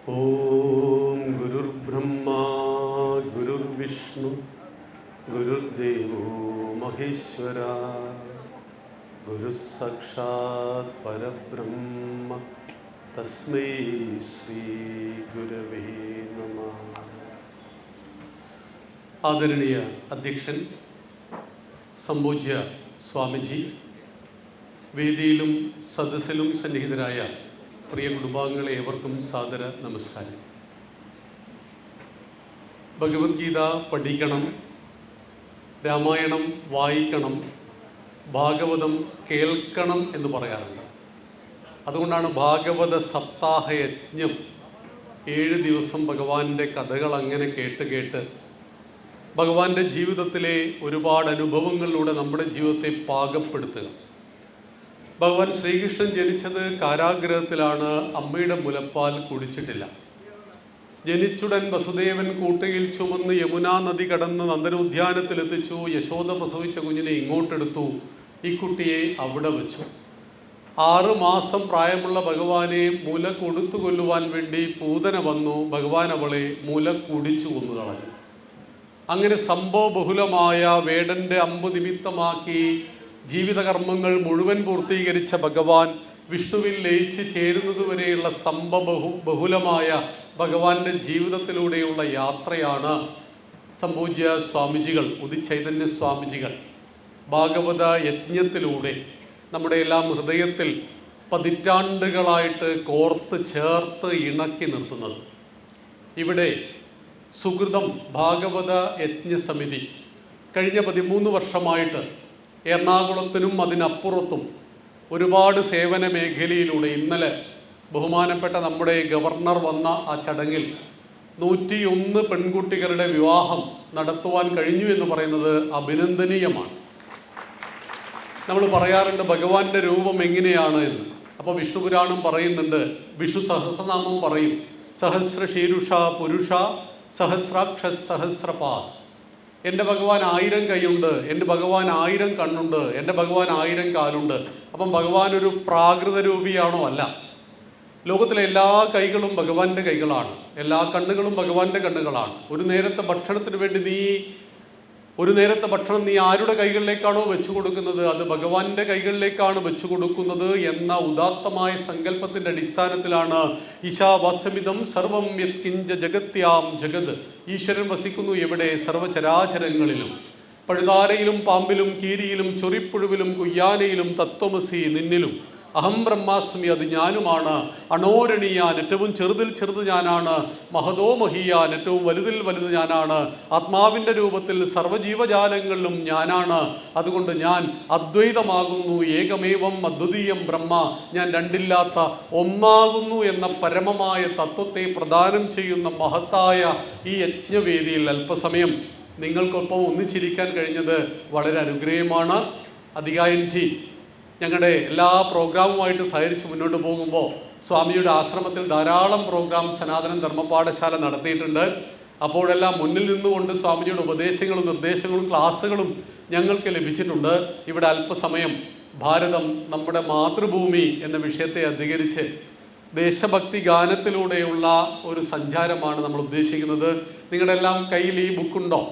ഓം ഗുരുർബ്രഹ്മാ ഗുരുർവിഷ്ണു ഗുരുർദേവോ മഹേശ്വര ഗുരുസാക്ഷാത് പരബ്രഹ്മ തസ്മൈ ശ്രീ ഗുരവേ നമഃ. ആദരണീയ അധ്യക്ഷൻ സംപൂജ്യ സ്വാമിജി, വേദിയിലും സദസ്സിലും സന്നിഹിതരായ പ്രിയ കുടുംബാംഗങ്ങളെ ഏവർക്കും സാദര നമസ്കാരം. ഭഗവത്ഗീത പഠിക്കണം, രാമായണം വായിക്കണം, ഭാഗവതം കേൾക്കണം എന്ന് പറയാറുണ്ട്. അതുകൊണ്ടാണ് ഭാഗവത സപ്താഹ യജ്ഞം. 7 ദിവസം ഭഗവാന്റെ കഥകൾ അങ്ങനെ കേട്ട് ഭഗവാന്റെ ജീവിതത്തിലെ ഒരുപാട് അനുഭവങ്ങളിലൂടെ നമ്മുടെ ജീവിതത്തെ പാകപ്പെടുത്തുക. ഭഗവാൻ ശ്രീകൃഷ്ണൻ ജനിച്ചത് കാരാഗ്രഹത്തിലാണ്. അമ്മയുടെ മുലപ്പാൽ കുടിച്ചിട്ടില്ല. ജനിച്ചുടൻ വസുദേവൻ കൂട്ടയിൽ ചുമന്ന് യമുനാ നദി കടന്ന് നന്ദനോദ്യാനത്തിലെത്തിച്ചു. യശോദ പ്രസവിച്ച കുഞ്ഞിനെ ഇങ്ങോട്ടെടുത്തു. ഈ കുട്ടിയെ അവിടെ വെച്ചു. 6 മാസം പ്രായമുള്ള ഭഗവാനെ മുല കൊടുത്തു കൊല്ലുവാൻ വേണ്ടി പൂതന വന്നു. ഭഗവാൻ അവളെ മുല കുടിച്ചു കൊന്നു കളഞ്ഞു. അങ്ങനെ സംഭവബഹുലമായ വേടന്റെ അമ്പ് നിമിത്തമാക്കി ജീവിതകർമ്മങ്ങൾ മുഴുവൻ പൂർത്തീകരിച്ച ഭഗവാൻ വിഷ്ണുവിൽ ലയിച്ച് ചേരുന്നതുവരെയുള്ള ബഹുലമായ ഭഗവാന്റെ ജീവിതത്തിലൂടെയുള്ള യാത്രയാണ് സംപൂജ്യ സ്വാമിജികൾ, ഉദിചൈതന്യ സ്വാമിജികൾ ഭാഗവത യജ്ഞത്തിലൂടെ നമ്മുടെ എല്ലാം ഹൃദയത്തിൽ പതിറ്റാണ്ടുകളായിട്ട് കോർത്ത് ചേർത്ത് ഇണക്കി നിർത്തുന്നത്. ഇവിടെ സുകൃതം ഭാഗവത യജ്ഞസമിതി കഴിഞ്ഞ 13 വർഷമായിട്ട് എറണാകുളത്തിനും അതിനപ്പുറത്തും ഒരുപാട് സേവന മേഖലയിലൂടെ, ഇന്നലെ ബഹുമാനപ്പെട്ട നമ്മുടെ ഗവർണർ വന്ന ആ ചടങ്ങിൽ 101 പെൺകുട്ടികളുടെ വിവാഹം നടത്തുവാൻ കഴിഞ്ഞു എന്ന് പറയുന്നത് അഭിനന്ദനീയമാണ്. നമ്മൾ പറയാറുണ്ട് ഭഗവാന്റെ രൂപം എങ്ങനെയാണ് എന്ന്. അപ്പോൾ വിഷ്ണു പുരാണം പറയുന്നുണ്ട്, വിഷ്ണു സഹസ്രനാമം പറയും, സഹസ്ര ശീരുഷ പുരുഷ സഹസ്രാക്ഷ സഹസ്രപാദ്. എൻ്റെ ഭഗവാൻ 1000 കൈയുണ്ട്, എൻ്റെ ഭഗവാൻ 1000 കണ്ണുണ്ട്, എൻ്റെ ഭഗവാൻ 1000 കാലുണ്ട്. അപ്പം ഭഗവാൻ ഒരു പ്രാകൃത രൂപിയാണോ? അല്ല. ലോകത്തിലെ എല്ലാ കൈകളും ഭഗവാന്റെ കൈകളാണ്, എല്ലാ കണ്ണുകളും ഭഗവാന്റെ കണ്ണുകളാണ്. ഒരു നേരത്തെ ഭക്ഷണത്തിന് വേണ്ടി ഒരു നേരത്തെ ഭക്ഷണം നീ ആരുടെ കൈകളിലേക്കാണോ വെച്ചു കൊടുക്കുന്നത്, അത് ഭഗവാന്റെ കൈകളിലേക്കാണ് വെച്ചു കൊടുക്കുന്നത് എന്ന ഉദാത്തമായ സങ്കല്പത്തിന്റെ അടിസ്ഥാനത്തിലാണ് ഈശാവാസ്യമിതം സർവം യത്കിഞ്ച ജഗത്യാം ജഗത്. ഈശ്വരൻ വസിക്കുന്നു എവിടെ? സർവചരാചരങ്ങളിലും. പഴുതാരയിലും പാമ്പിലും കീരിയിലും ചൊറിപ്പുഴുവിലും കുയ്യാനയിലും തത്വമസി നിന്നിലും. അഹം ബ്രഹ്മാസ്മി, അത് ഞാനുമാണ്. അണോരണീയാൻ, ഏറ്റവും ചെറുതിൽ ചെറുത് ഞാനാണ്. മഹതോ മഹീയാൻ, ഏറ്റവും വലുതിൽ വലുത് ഞാനാണ്. ആത്മാവിൻ്റെ രൂപത്തിൽ സർവ്വജീവജാലങ്ങളിലും ഞാനാണ്. അതുകൊണ്ട് ഞാൻ അദ്വൈതമാകുന്നു. ഏകമേവം അദ്വിതീയം ബ്രഹ്മ, ഞാൻ രണ്ടില്ലാത്ത ഒന്നാകുന്നു എന്ന പരമമായ തത്വത്തെ പ്രദാനം ചെയ്യുന്ന മഹത്തായ ഈ യജ്ഞവേദിയിൽ അല്പസമയം നിങ്ങൾക്കൊപ്പം ഒന്നിച്ചിരിക്കാൻ കഴിഞ്ഞത് വളരെ അനുഗ്രഹമാണ്. അധികായൻജി ഞങ്ങളുടെ എല്ലാ പ്രോഗ്രാമുമായിട്ട് സഹകരിച്ച് മുന്നോട്ട് പോകുമ്പോൾ സ്വാമിയുടെ ആശ്രമത്തിൽ ധാരാളം പ്രോഗ്രാം സനാതന ധർമ്മപാഠശാല നടത്തിയിട്ടുണ്ട്. അപ്പോഴെല്ലാം മുന്നിൽ നിന്നുകൊണ്ട് സ്വാമിജിയുടെ ഉപദേശങ്ങളും നിർദ്ദേശങ്ങളും ക്ലാസ്സുകളും ഞങ്ങൾക്ക് ലഭിച്ചിട്ടുണ്ട്. ഇവിടെ അല്പസമയം ഭാരതം നമ്മുടെ മാതൃഭൂമി എന്ന വിഷയത്തെ അധികരിച്ച് ദേശഭക്തി ഗാനത്തിലൂടെയുള്ള ഒരു സഞ്ചാരമാണ് നമ്മൾ ഉദ്ദേശിക്കുന്നത്. നിങ്ങളുടെ എല്ലാം കയ്യിൽ ഈ ബുക്കുണ്ടോ?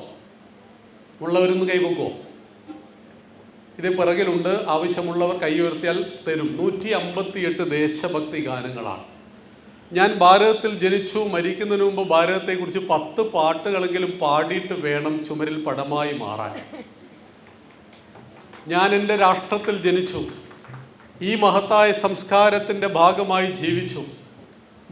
ഉള്ളവരൊന്ന് കൈവെക്കുമോ? ഇത് പിറകിലുണ്ട്. ആവശ്യമുള്ളവർ കൈ ഉയർത്തിയാൽ തരും. 158 ദേശഭക്തി ഗാനങ്ങളാണ്. ഞാൻ ഭാരതത്തിൽ ജനിച്ചു, മരിക്കുന്നതിന് മുമ്പ് ഭാരതത്തെക്കുറിച്ച് 10 പാട്ടുകളെങ്കിലും പാടിയിട്ട് വേണം ചുമരിൽ പടമായി മാറാൻ. ഞാൻ എൻ്റെ രാഷ്ട്രത്തിൽ ജനിച്ചു, ഈ മഹത്തായ സംസ്കാരത്തിൻ്റെ ഭാഗമായി ജീവിച്ചു.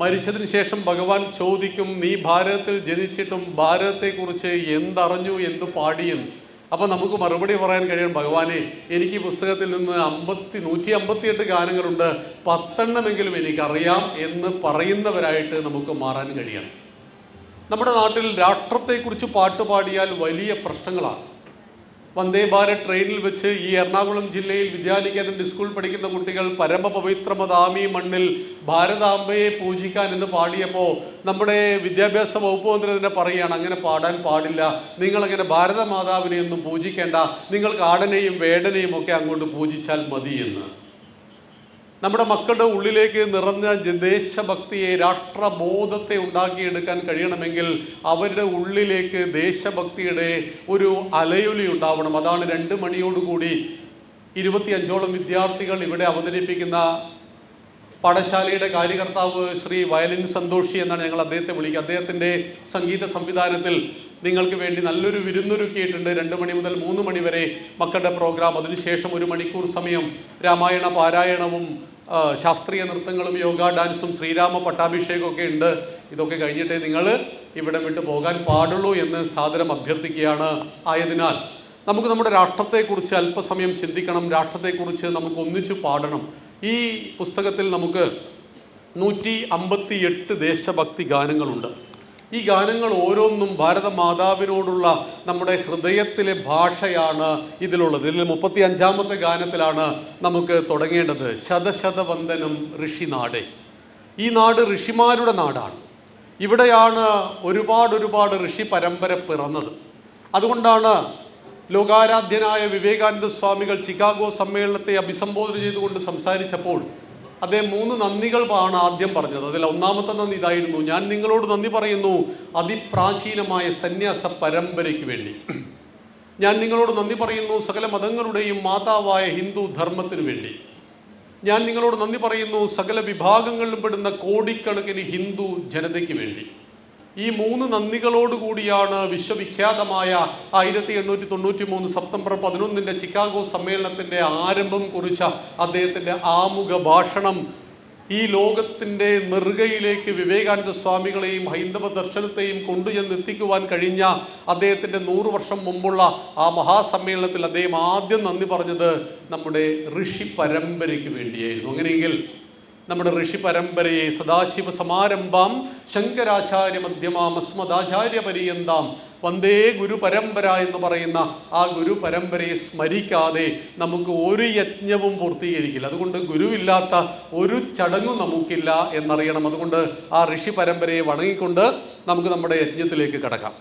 മരിച്ചതിന് ശേഷം ഭഗവാൻ ചോദിക്കും, നീ ഭാരതത്തിൽ ജനിച്ചിട്ടും ഭാരതത്തെക്കുറിച്ച് എന്തറിഞ്ഞു, എന്ത് പാടിയെന്ന്. അപ്പോൾ നമുക്ക് മറുപടി പറയാൻ കഴിയണം, ഭഗവാനെ എനിക്ക് ഈ പുസ്തകത്തിൽ നിന്ന് 158 ഗാനങ്ങളുണ്ട്, 10 എണ്ണമെങ്കിലും എനിക്കറിയാം എന്ന് പറയുന്നവരായിട്ട് നമുക്ക് മാറാൻ കഴിയണം. നമ്മുടെ നാട്ടിൽ രാഷ്ട്രത്തെക്കുറിച്ച് പാട്ട് പാടിയാൽ വലിയ പ്രശ്നങ്ങളാണ്. വന്ദേ ഭാരത് ട്രെയിനിൽ വെച്ച് ഈ എറണാകുളം ജില്ലയിൽ വിദ്യാനികേതൻ സ്കൂൾ പഠിക്കുന്ന കുട്ടികൾ പരമപവിത്രമതാമി മണ്ണിൽ ഭാരതാംബയെ പൂജിക്കാൻ എന്ന് പാടിയപ്പോൾ നമ്മുടെ വിദ്യാഭ്യാസ വകുപ്പ് മന്ത്രി തന്നെ പറയുകയാണ്, അങ്ങനെ പാടാൻ പാടില്ല, നിങ്ങളങ്ങനെ ഭാരതമാതാവിനെ ഒന്നും പൂജിക്കേണ്ട, നിങ്ങൾക്ക് ആടനെയും വേടനെയും ഒക്കെ അങ്ങോട്ട് പൂജിച്ചാൽ മതി എന്ന്. നമ്മുടെ മക്കളുടെ ഉള്ളിലേക്ക് നിറഞ്ഞ ദേശഭക്തിയെ, രാഷ്ട്രബോധത്തെ ഉണ്ടാക്കിയെടുക്കാൻ കഴിയണമെങ്കിൽ അവരുടെ ഉള്ളിലേക്ക് ദേശഭക്തിയുടെ ഒരു അലയൊലി ഉണ്ടാവണം. അതാണ് 2 മണിയോടുകൂടി 25ഓളം വിദ്യാർത്ഥികൾ ഇവിടെ അവതരിപ്പിക്കുന്ന പാഠശാലയുടെ കാര്യകർത്താവ് ശ്രീ വയലിൻ സന്തോഷി എന്നാണ് ഞങ്ങൾ അദ്ദേഹത്തെ വിളിക്കുക. അദ്ദേഹത്തിൻ്റെ സംഗീത സംവിധാനത്തിൽ നിങ്ങൾക്ക് വേണ്ടി നല്ലൊരു വിരുന്നൊരുക്കിയിട്ടുണ്ട്. 2 മണി മുതൽ 3 മണി വരെ മക്കളുടെ പ്രോഗ്രാം. അതിനുശേഷം 1 മണിക്കൂർ സമയം രാമായണ പാരായണവും ശാസ്ത്രീയ നൃത്തങ്ങളും യോഗ ഡാൻസും ശ്രീരാമ പട്ടാഭിഷേകമൊക്കെ ഉണ്ട്. ഇതൊക്കെ കഴിഞ്ഞിട്ടേ നിങ്ങൾ ഇവിടെ വിട്ട് പോകാൻ പാടുള്ളൂ എന്ന് സാദരം അഭ്യർത്ഥിക്കുകയാണ്. ആയതിനാൽ നമുക്ക് നമ്മുടെ രാഷ്ട്രത്തെക്കുറിച്ച് അല്പസമയം ചിന്തിക്കണം. രാഷ്ട്രത്തെക്കുറിച്ച് നമുക്ക് ഒന്നിച്ചു പാടണം. ഈ പുസ്തകത്തിൽ നമുക്ക് 158 ദേശഭക്തി ഗാനങ്ങളുണ്ട്. ഈ ഗാനങ്ങൾ ഓരോന്നും ഭാരത മാതാവിനോടുള്ള നമ്മുടെ ഹൃദയത്തിലെ ഭാഷയാണ് ഇതിലുള്ളത്. ഇതിൽ 35ാമത്തെ ഗാനത്തിലാണ് നമുക്ക് തുടങ്ങേണ്ടത്. ശതശതവന്ദനം ഋഷിനാടേ. ഈ നാട് ഋഷിമാരുടെ നാടാണ്. ഇവിടെയാണ് ഒരുപാട് ഋഷി പരമ്പര പിറന്നത്. അതുകൊണ്ടാണ് ലോകാരാധ്യനായ വിവേകാനന്ദ സ്വാമികൾ ചിക്കാഗോ സമ്മേളനത്തെ അഭിസംബോധന ചെയ്തുകൊണ്ട് സംസാരിച്ചപ്പോൾ അദ്ദേഹം 3 നന്ദികളാണ് ആദ്യം പറഞ്ഞത്. അതിൽ ഒന്നാമത്തെ നന്ദി ഇതായിരുന്നു: ഞാൻ നിങ്ങളോട് നന്ദി പറയുന്നു അതിപ്രാചീനമായ സന്യാസ പരമ്പരയ്ക്ക് വേണ്ടി. ഞാൻ നിങ്ങളോട് നന്ദി പറയുന്നു സകല മതങ്ങളുടെയും മാതാവായ ഹിന്ദു ധർമ്മത്തിന് വേണ്ടി. ഞാൻ നിങ്ങളോട് നന്ദി പറയുന്നു സകല വിഭാഗങ്ങളിലും പെടുന്ന കോടിക്കണക്കിന് ഹിന്ദു ജനതയ്ക്ക് വേണ്ടി. ഈ 3 നന്ദികളോടുകൂടിയാണ് വിശ്വവിഖ്യാതമായ 1893 സെപ്റ്റംബർ 11 ചിക്കാഗോ സമ്മേളനത്തിൻ്റെ ആരംഭം കുറിച്ച അദ്ദേഹത്തിൻ്റെ ആമുഖ ഭാഷണം ഈ ലോകത്തിൻ്റെ നെറുകയിലേക്ക് വിവേകാനന്ദ സ്വാമികളെയും ഹൈന്ദവ ദർശനത്തെയും കൊണ്ടുചെന്നെത്തിക്കുവാൻ കഴിഞ്ഞ അദ്ദേഹത്തിൻ്റെ 100 വർഷം മുമ്പുള്ള ആ മഹാസമ്മേളനത്തിൽ അദ്ദേഹം ആദ്യം നന്ദി പറഞ്ഞത് നമ്മുടെ ഋഷി പരമ്പരയ്ക്ക് വേണ്ടിയായിരുന്നു. അങ്ങനെയെങ്കിൽ നമ്മുടെ ഋഷി പരമ്പരയെ സദാശിവ സമാരംഭാം ശങ്കരാചാര്യ മധ്യമാം അസ്മദാചാര്യ പര്യന്താം വന്ദേ ഗുരു പരമ്പര എന്ന് പറയുന്ന ആ ഗുരു പരമ്പരയെ സ്മരിക്കാതെ നമുക്ക് ഒരു യജ്ഞവും പൂർത്തീകരിക്കില്ല. അതുകൊണ്ട് ഗുരുവില്ലാത്ത ഒരു ചടങ്ങും നമുക്കില്ല എന്നറിയണം. അതുകൊണ്ട് ആ ഋഷി പരമ്പരയെ വണങ്ങിക്കൊണ്ട് നമുക്ക് നമ്മുടെ യജ്ഞത്തിലേക്ക് കടക്കാം.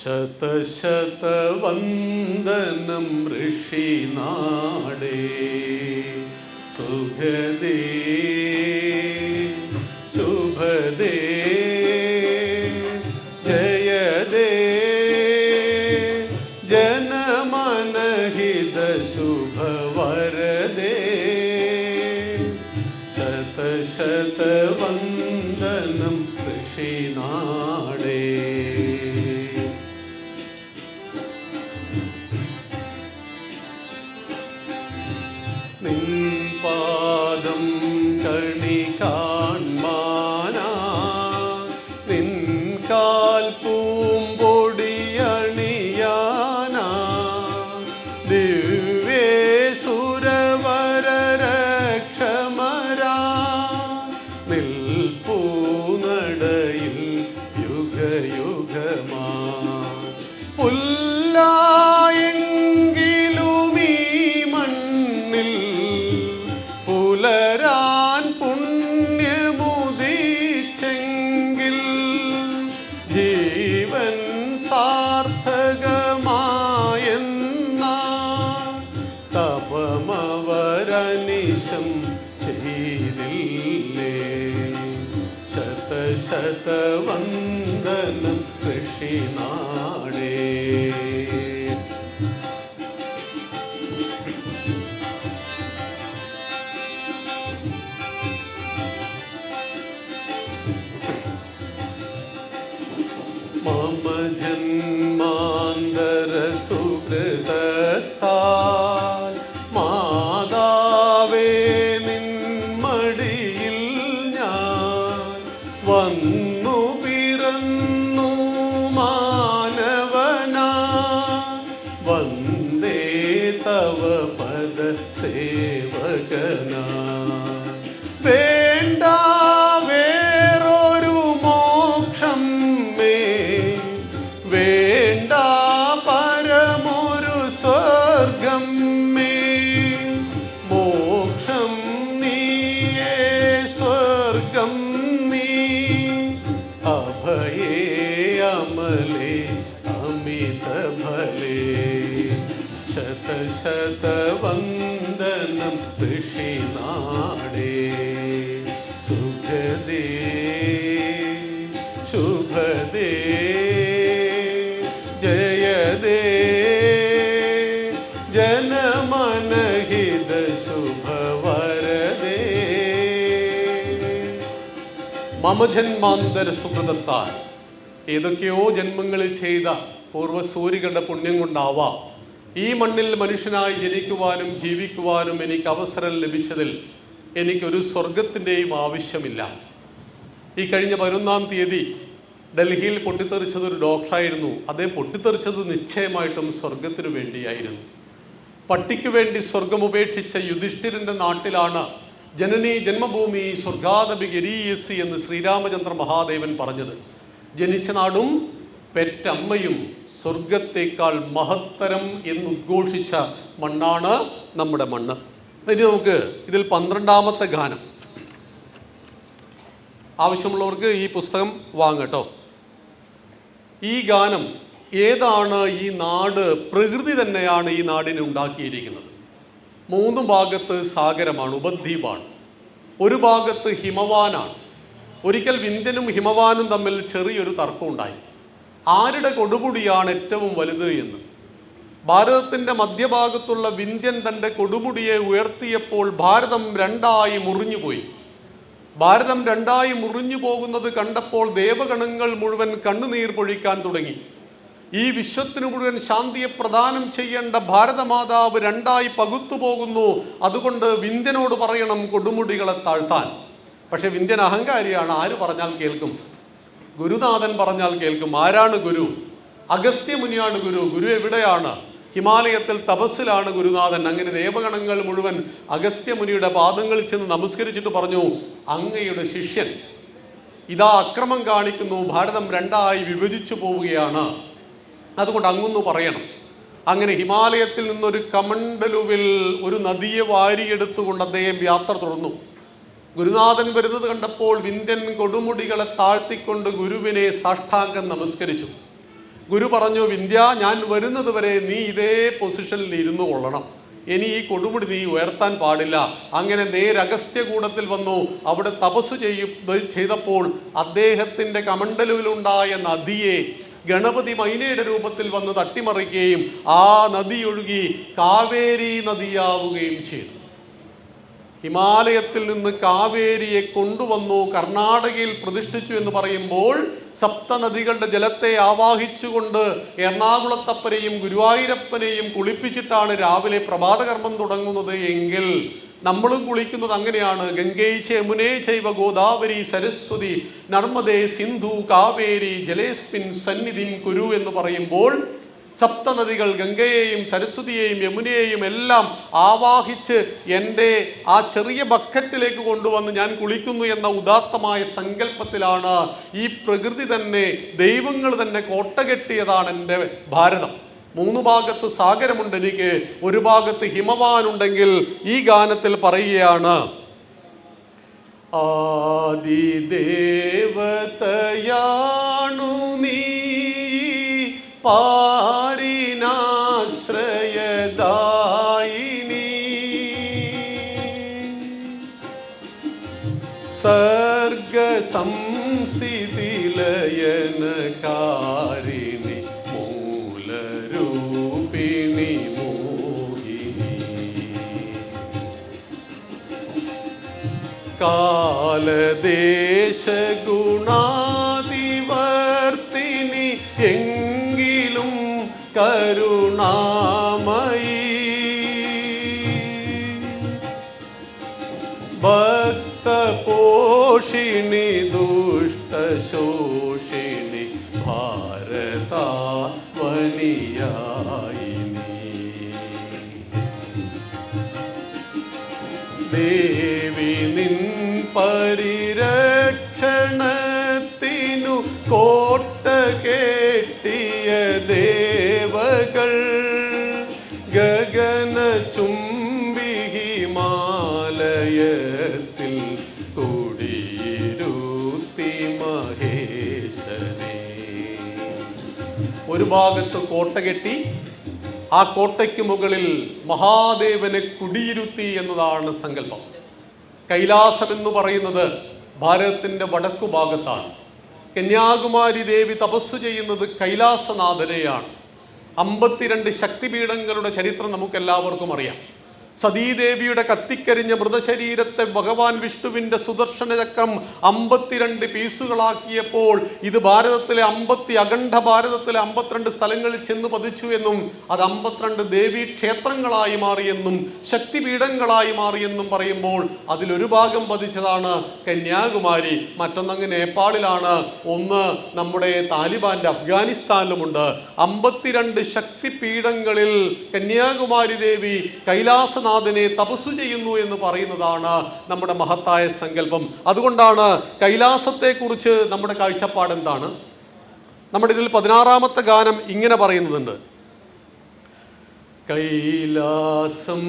ശതശതവന്ദനം ഋഷിനാടേ സുഖദേ ശുഭദേ ജയദേ ജനമനഹിത ശുഭവരദേ ശതശതവന്ദനം ഋഷിനാടേ. നിൻപാദം കണി കാൺമാനാ നിൻകാൽ പൂമ്പൊടിയണിയാനാ ദിവ്യേസുരവരരക്ഷമരാ നിൽപ്പൂനടയിൽ യുഗയുഗമാ പുലരാൻ പുണ്യമുദിച്ചെങ്കിൽ ജീവൻ സാർത്ഥകമായെന്ന തപമവരനിശം ചെയ്തില്ലേ. ശതശതവന്ദനം ഋഷിനാടേ. മമ ജന്മാന്തര സുകൃതത്താൽ മാതാവേ നിൻമടിയിൽ ഞാൻ വന്നു പിറന്നു മാനവനാ വന്ദേ തവ പദ സേവകനാ. വേണ്ട വേറൊരു മോക്ഷം മേ വേണ്ട പരമൊരു സ്വർഗം മേ മോക്ഷം നീയേ സ്വർഗം നീ അഭയേ അമലേ അമിത ഫലേ. ശതശതവന്ദനം ഋഷി ശുഭദേ ശുഭദേ ജയദേ ജനമനഹിത ശുഭവരദേ. മമജന്മാന്തര സുഹൃതത്താൽ ഏതൊക്കെയോ ജന്മങ്ങളിൽ ചെയ്ത പൂർവ്വസൂരികളുടെ പുണ്യം കൊണ്ടാവാം ഈ മണ്ണിൽ മനുഷ്യനായി ജനിക്കുവാനും ജീവിക്കുവാനും എനിക്ക് അവസരം ലഭിച്ചതിൽ എനിക്കൊരു സ്വർഗത്തിൻ്റെയും ആവശ്യമില്ല. ഈ കഴിഞ്ഞ 11-ാം തീയതി ഡൽഹിയിൽ പൊട്ടിത്തെറിച്ചതൊരു ഡോക്ടറായിരുന്നു. അദ്ദേഹം പൊട്ടിത്തെറിച്ചത് നിശ്ചയമായിട്ടും സ്വർഗത്തിനു വേണ്ടിയായിരുന്നു. പട്ടിക്ക് വേണ്ടി സ്വർഗം ഉപേക്ഷിച്ച യുധിഷ്ഠിരൻ്റെ നാട്ടിലാണ് ജനനി ജന്മഭൂമി സ്വർഗാദപി ഗരീയസി എന്ന് ശ്രീരാമചന്ദ്ര മഹാദേവൻ പറഞ്ഞത്. ജനിച്ച നാടും പെറ്റമ്മയും സ്വർഗത്തേക്കാൾ മഹത്തരം എന്ന് ഉദ്ഘോഷിച്ച മണ്ണാണ് നമ്മുടെ മണ്ണ്. ഇനി നമുക്ക് ഇതിൽ 12-ാമത്തെ ഗാനം, ആവശ്യമുള്ളവർക്ക് ഈ പുസ്തകം വാങ്ങട്ടോ. ഈ ഗാനം ഏതാണ്? ഈ നാട് പ്രകൃതി തന്നെയാണ് ഈ നാടിനെ ഉണ്ടാക്കിയിരിക്കുന്നത്. 3 ഭാഗത്ത് സാഗരമാണ്, ഉപദ്വീപാണ്. ഒരു ഭാഗത്ത് ഹിമവാനാണ്. ഒരിക്കൽ വിന്ധ്യനും ഹിമവാനും തമ്മിൽ ചെറിയൊരു തർക്കമുണ്ടായി. ആരുടെ കൊടുമുടിയാണ് ഏറ്റവും വലുത് എന്ന്. ഭാരതത്തിൻ്റെ മധ്യഭാഗത്തുള്ള വിന്ധ്യൻ തൻ്റെ കൊടുമുടിയെ ഉയർത്തിയപ്പോൾ ഭാരതം 2ആയി മുറിഞ്ഞുപോയി. ഭാരതം 2ആയി മുറിഞ്ഞു പോകുന്നത് കണ്ടപ്പോൾ ദേവഗണങ്ങൾ മുഴുവൻ കണ്ണുനീർ പൊഴിക്കാൻ തുടങ്ങി. ഈ വിശ്വത്തിന് മുഴുവൻ ശാന്തിയെ പ്രദാനം ചെയ്യേണ്ട ഭാരതമാതാവ് 2ആയി പകുത്തുപോകുന്നു. അതുകൊണ്ട് വിന്ധ്യനോട് പറയണം കൊടുമുടികളെ താഴ്ത്താൻ. പക്ഷെ വിന്ധ്യൻ അഹങ്കാരിയാണ്. ആര് പറഞ്ഞാൽ കേൾക്കും? ഗുരുനാഥൻ പറഞ്ഞാൽ കേൾക്കും. ആരാണ് ഗുരു? അഗസ്ത്യമുനിയാണ് ഗുരു. ഗുരു എവിടെയാണ്? ഹിമാലയത്തിൽ തപസ്സിലാണ് ഗുരുനാഥൻ. അങ്ങനെ ദേവഗണങ്ങൾ മുഴുവൻ അഗസ്ത്യമുനിയുടെ പാദങ്ങളിൽ ചെന്ന് നമസ്കരിച്ചിട്ട് പറഞ്ഞു, അങ്ങയുടെ ശിഷ്യൻ ഇതാ അക്രമം കാണിക്കുന്നു, ഭാരതം 2ആയി വിഭജിച്ചു പോവുകയാണ്, അതുകൊണ്ട് അങ്ങൊന്നു പറയണം. അങ്ങനെ ഹിമാലയത്തിൽ നിന്നൊരു കമണ്ടലുവിൽ ഒരു നദിയെ വാരിയെടുത്തുകൊണ്ട് അദ്ദേഹം യാത്ര തുടർന്നു. ഗുരുനാഥൻ വരുന്നത് കണ്ടപ്പോൾ വിന്ധ്യൻ കൊടുമുടികളെ താഴ്ത്തിക്കൊണ്ട് ഗുരുവിനെ സാഷ്ടാംഗം നമസ്കരിച്ചു. ഗുരു പറഞ്ഞു, വിന്ധ്യ, ഞാൻ വരുന്നത് വരെ നീ ഇതേ പൊസിഷനിൽ ഇരുന്നു കൊള്ളണം. ഇനി ഈ കൊടുമുടി നീ ഉയർത്താൻ പാടില്ല. അങ്ങനെ നേരെ അഗസ്ത്യകൂടത്തിൽ വന്നു. അവിടെ തപസ് ചെയ്തപ്പോൾ അദ്ദേഹത്തിൻ്റെ കമണ്ടലുവിലുണ്ടായ നദിയെ ഗണപതി മൈനയുടെ രൂപത്തിൽ വന്ന് തട്ടിമറിക്കുകയും ആ നദി ഒഴുകി കാവേരി നദിയാവുകയും ചെയ്തു. ഹിമാലയത്തിൽ നിന്ന് കാവേരിയെ കൊണ്ടുവന്നു കർണാടകയിൽ പ്രതിഷ്ഠിച്ചു എന്ന് പറയുമ്പോൾ സപ്തനദികളുടെ ജലത്തെ ആവാഹിച്ചുകൊണ്ട് എറണാകുളത്തപ്പനെയും ഗുരുവായൂരപ്പനെയും കുളിപ്പിച്ചിട്ടാണ് രാവിലെ പ്രഭാതകർമ്മം തുടങ്ങുന്നത് എങ്കിൽ നമ്മളും കുളിക്കുന്നത് അങ്ങനെയാണ്. ഗംഗേ യമുനേ ചൈവ ഗോദാവരി സരസ്വതി നർമ്മദേ സിന്ധു കാവേരി ജലേസ്മിൻ സന്നിധിം കുരു എന്ന് പറയുമ്പോൾ സപ്തനദികൾ ഗംഗയെയും സരസ്വതിയെയും യമുനയെയും എല്ലാം ആവാഹിച്ച് എൻ്റെ ആ ചെറിയ ബക്കറ്റിലേക്ക് കൊണ്ടുവന്ന് ഞാൻ കുളിക്കുന്നു എന്ന ഉദാത്തമായ സങ്കല്പത്തിലാണ് ഈ പ്രകൃതി തന്നെ, ദൈവങ്ങൾ തന്നെ കോട്ട കെട്ടിയതാണ് എൻ്റെ ഭാരതം. 3 ഭാഗത്ത് സാഗരമുണ്ട് എനിക്ക്, ഒരു ഭാഗത്ത് ഹിമവാനുണ്ടെങ്കിൽ ഈ ഗാനത്തിൽ പറയുകയാണ്, ആദിദേവതയാണു നീ പാരിനാശ്രയദായിനി സർഗ സംസ്ഥിതിലയനകാരിണി മൂലരൂപിണി മോഹിനി കാലദേശ ഗുണാദിവർത്തിനി എങ്കിലും കരുണാമയി ഭക്തപോഷിണി ദുഷ്ടശോഷിണി ഭാരതാവനിയായിനി ദേവി നിൻ പരിരക്ഷണത്തിനു കോട്ട കെട്ടിയ ദേവകൾ ഗഗന ചുംബി ഹിമാലയത്തിൽ കുടിയിരുത്തി മഹേശനെ. ഒരു ഭാഗത്ത് കോട്ട കെട്ടി, ആ കോട്ടയ്ക്ക് മുകളിൽ മഹാദേവനെ കുടിയിരുത്തി എന്നതാണ് സങ്കല്പം. കൈലാസം എന്ന് പറയുന്നത് ഭാരതത്തിൻ്റെ വടക്കു ഭാഗത്താണ്. കന്യാകുമാരി ദേവി തപസ് ചെയ്യുന്നത് കൈലാസനാഥനെയാണ്. 52 ശക്തിപീഠങ്ങളുടെ ചരിത്രം നമുക്കെല്ലാവർക്കും അറിയാം. സതീദേവിയുടെ കത്തിക്കരിഞ്ഞ മൃതശരീരത്തെ ഭഗവാൻ വിഷ്ണുവിൻ്റെ സുദർശന ചക്രം 52 പീസുകളാക്കിയപ്പോൾ ഇത് ഭാരതത്തിലെ അഖണ്ഡ ഭാരതത്തിലെ 52 സ്ഥലങ്ങളിൽ ചെന്ന് പതിച്ചു എന്നും അത് 52 ദേവീ ക്ഷേത്രങ്ങളായി മാറിയെന്നും ശക്തിപീഠങ്ങളായി മാറിയെന്നും പറയുമ്പോൾ അതിലൊരു ഭാഗം പതിച്ചതാണ് കന്യാകുമാരി, മറ്റൊന്നങ്ങ് നേപ്പാളിലാണ്, ഒന്ന് നമ്മുടെ താലിബാന്റെ അഫ്ഗാനിസ്ഥാനിലുമുണ്ട്. 52 ശക്തിപീഠങ്ങളിൽ കന്യാകുമാരി ദേവി കൈലാസനാഥനെ തപസ്സു ചെയ്യുന്നു എന്ന് പറയുന്നതാണ് നമ്മുടെ മഹത്തായ സങ്കല്പം. അതുകൊണ്ടാണ് കൈലാസത്തെക്കുറിച്ച് നമ്മുടെ കാഴ്ചപ്പാട് എന്താണ്? നമ്മുടെ ഇതിൽ 16ാമത്തെ ഗാനം ഇങ്ങനെ പറയുന്നുണ്ട്: കൈലാസം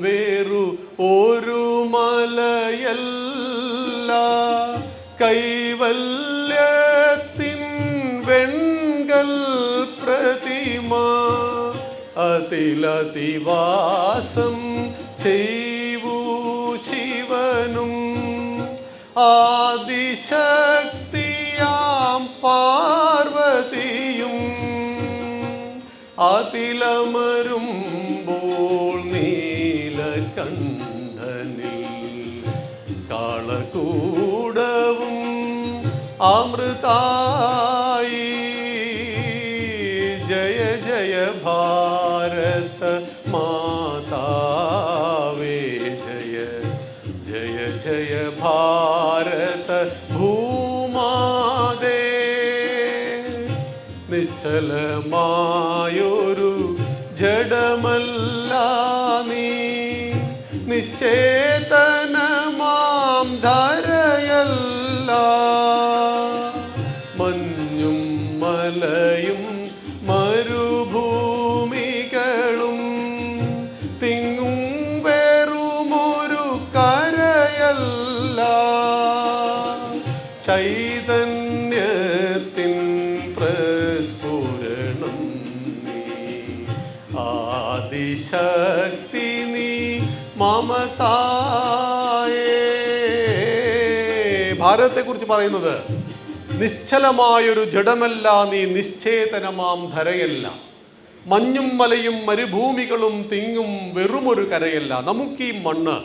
വേറു ഒരു മലയല്ല, കൈവല്യത്തിൻ വെൺകൽ പ്രതിമ, അതിലതിവാസം ചെയ്വൂ ശിവനും ആദിശക്തിയാം പാർവതിയും, അതിലമരുമ്പോൾ നീലകണ്ഠനിൽ കാളകൂടവും അമൃതായി. ജയ ജയ ഭാരത മാതാവേ, ജയ ജയ ജയ ഭാരത ഭൂമാതേ. നിശ്ചലമായൊരു ജഡമല്ല നീ, നിശ്ചേതനമാം ധരയല്ല, മഞ്ഞും മലയും മരുഭൂമികളും തിങ്ങും വെറുമൊരു കരയല്ല, ചൈതന്യത്തിൻ പ്രസ്ഫുരണം നീ, ആദിശക്തി നീ മമതായേ. ഭാരതത്തെക്കുറിച്ച് പറയുന്നത് നിശ്ചലമായൊരു ജഡമല്ല നീ, നിശ്ചേതനമാം ധരയല്ല, മഞ്ഞും മലയും മരുഭൂമികളും തിങ്ങും വെറുമൊരു കരയല്ല. നമുക്ക് ഈ മണ്ണ്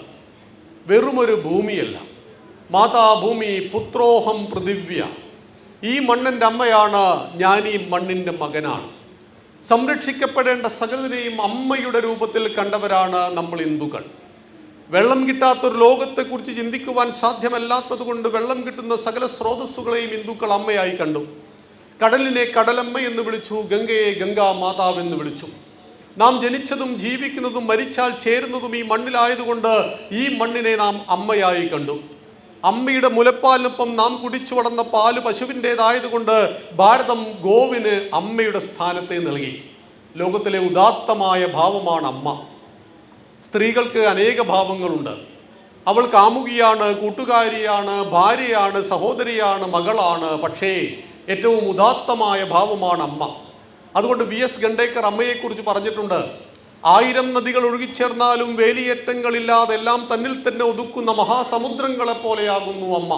വെറുമൊരു ഭൂമിയല്ല. മാതാഭൂമി പുത്രോഹം പൃഥിവ്യ. ഈ മണ്ണിൻ്റെ അമ്മയാണ് ഞാൻ, ഈ മണ്ണിൻ്റെ മകനാണ്. സംരക്ഷിക്കപ്പെടേണ്ട സകലതിനെയും അമ്മയുടെ രൂപത്തിൽ കണ്ടവരാണ് നമ്മൾ ഹിന്ദുക്കൾ. വെള്ളം കിട്ടാത്തൊരു ലോകത്തെക്കുറിച്ച് ചിന്തിക്കുവാൻ സാധ്യമല്ലാത്തത് കൊണ്ട് വെള്ളം കിട്ടുന്ന സകല സ്രോതസ്സുകളെയും ഹിന്ദുക്കൾ അമ്മയായി കണ്ടു. കടലിനെ കടലമ്മ എന്ന് വിളിച്ചു, ഗംഗയെ ഗംഗാ മാതാവ് എന്ന് വിളിച്ചു. നാം ജനിച്ചതും ജീവിക്കുന്നതും മരിച്ചാൽ ചേരുന്നതും ഈ മണ്ണിലായതുകൊണ്ട് ഈ മണ്ണിനെ നാം അമ്മയായി കണ്ടു. അമ്മയുടെ മുലപ്പാലിനൊപ്പം നാം കുടിച്ചു വളർന്ന പാല് പശുവിൻ്റേതായതുകൊണ്ട് ഭാരതം ഗോവിന് അമ്മയുടെ സ്ഥാനത്തെ നൽകി. ലോകത്തിലെ ഉദാത്തമായ ഭാവമാണ് അമ്മ. സ്ത്രീകൾക്ക് അനേക ഭാവങ്ങളുണ്ട്. അവൾ കാമുകിയാണ്, കൂട്ടുകാരിയാണ്, ഭാര്യയാണ്, സഹോദരിയാണ്, മകളാണ്. പക്ഷേ ഏറ്റവും ഉദാത്തമായ ഭാവമാണ് അമ്മ. അതുകൊണ്ട് VS ഖണ്ഡേക്കർ അമ്മയെക്കുറിച്ച് പറഞ്ഞിട്ടുണ്ട്: 1000 നദികൾ ഒഴുകിച്ചേർന്നാലും വേലിയേറ്റങ്ങളില്ലാതെ എല്ലാം തന്നിൽ തന്നെ ഒതുക്കുന്ന മഹാസമുദ്രങ്ങളെ പോലെയാകുന്നു അമ്മ.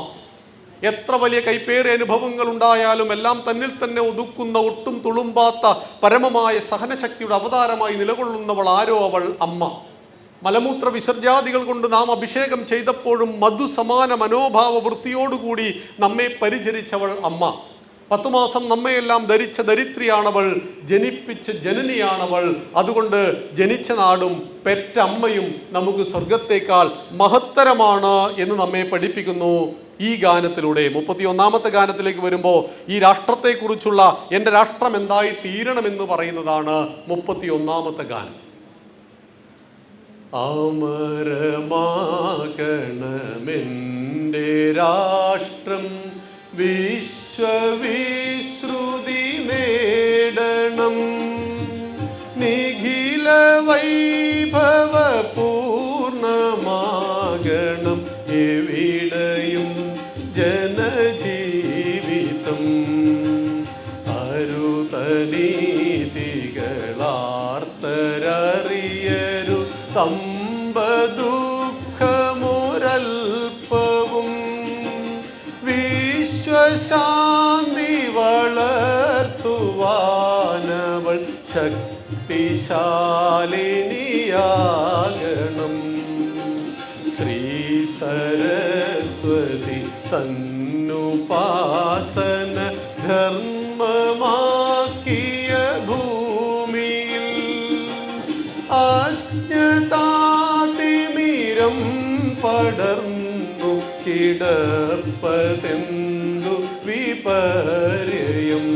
എത്ര വലിയ കൈപ്പേറിയ അനുഭവങ്ങൾ ഉണ്ടായാലും എല്ലാം തന്നിൽ തന്നെ ഒതുക്കുന്ന, ഒട്ടും തുളുമ്പാത്ത പരമമായ സഹനശക്തിയുടെ അവതാരമായി നിലകൊള്ളുന്നവൾ ആരോ, അവൾ അമ്മ. മലമൂത്ര വിസർജാദികൾ കൊണ്ട് നാം അഭിഷേകം ചെയ്തപ്പോഴും മധുസമാന മനോഭാവ വൃത്തിയോടുകൂടി നമ്മെ പരിചരിച്ചവൾ അമ്മ. 10 മാസം നമ്മയെല്ലാം ധരിച്ച ധരിത്രിയാണവൾ, ജനിപ്പിച്ച ജനനിയാണവൾ. അതുകൊണ്ട് ജനിച്ച നാടും പെറ്റ അമ്മയും നമുക്ക് സ്വർഗത്തേക്കാൾ മഹത്തരമാണ് എന്ന് നമ്മെ പഠിപ്പിക്കുന്നു ഈ ഗാനത്തിലൂടെ. 31ാമത്തെ ഗാനത്തിലേക്ക് വരുമ്പോൾ ഈ രാഷ്ട്രത്തെക്കുറിച്ചുള്ള എൻ്റെ രാഷ്ട്രം എന്തായി തീരണമെന്ന് പറയുന്നതാണ് 31ാമത്തെ ഗാനം. അമരമാകണമെൻ്റെ രാഷ്ട്രം, വിശ്വവിശ്രുതി നേടണം, നിഖില വൈഭവ പൂർണ്ണമാകണം, എവിടെയും ജനജീവിതം, അരുതനീതികളാർത്തരറിയരു സമ്പദുഃഖമൊരൽപ്പവും, സർവശാന്തി വളർത്തുവാനവൾ ശക്തിശാലിനിയാകണം. ശ്രീ സരസ്വതി തന്നുപാസന ധർമ്മമാക്കിയ ഭൂമിയിൽ അജ്ഞതാതിമിരം പടർന്നു കിടപ്പതെന്തു വിപര്യം.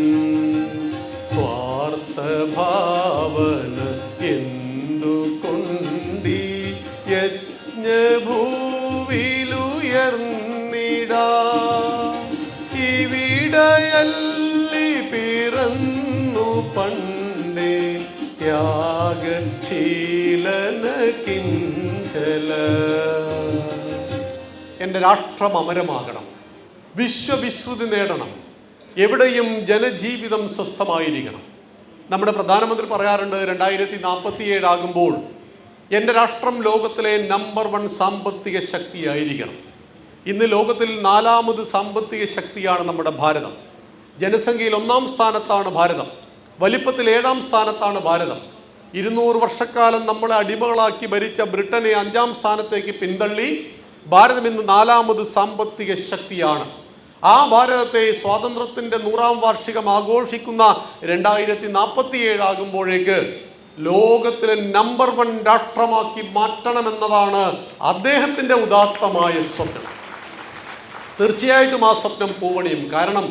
സ്വാർത്ഥഭാവന എന്തുകൊണ്ടീ യജ്ഞഭൂവിലുയർന്നിടാ. ഇവിടയല്ലി പിറന്നു പണ്ടേ ത്യാഗശീലന കിഞ്ചല. എൻ്റെ രാഷ്ട്രം അമരമാകണം, വിശ്വവിശ്രുതി നേടണം, എവിടെയും ജനജീവിതം സ്വസ്ഥമായിരിക്കണം. നമ്മുടെ പ്രധാനമന്ത്രി പറയാറുണ്ട് 2047 ആകുമ്പോൾ എൻ്റെ രാഷ്ട്രം ലോകത്തിലെ നമ്പർ 1 സാമ്പത്തിക ശക്തിയായിരിക്കണം. ഇന്ന് ലോകത്തിൽ 4ാമത് സാമ്പത്തിക ശക്തിയാണ് നമ്മുടെ ഭാരതം. ജനസംഖ്യയിൽ 1ാം സ്ഥാനത്താണ് ഭാരതം. വലിപ്പത്തിൽ 7ാം സ്ഥാനത്താണ് ഭാരതം. 200 വർഷക്കാലം നമ്മളെ അടിമകളാക്കി ഭരിച്ച ബ്രിട്ടനെ 5ാം സ്ഥാനത്തേക്ക് പിന്തള്ളി ഭാരതം ഇന്ന് 4ാമത് സാമ്പത്തിക ശക്തിയാണ്. ആ ഭാരതത്തെ സ്വാതന്ത്ര്യത്തിൻ്റെ 100ാം വാർഷികം ആഘോഷിക്കുന്ന 2047 ആകുമ്പോഴേക്ക് ലോകത്തിലെ നമ്പർ 1 രാഷ്ട്രമാക്കി മാറ്റണമെന്നതാണ് അദ്ദേഹത്തിൻ്റെ ഉദാത്തമായ സ്വപ്നം. തീർച്ചയായിട്ടും ആ സ്വപ്നം പൂവണിയും. കാരണം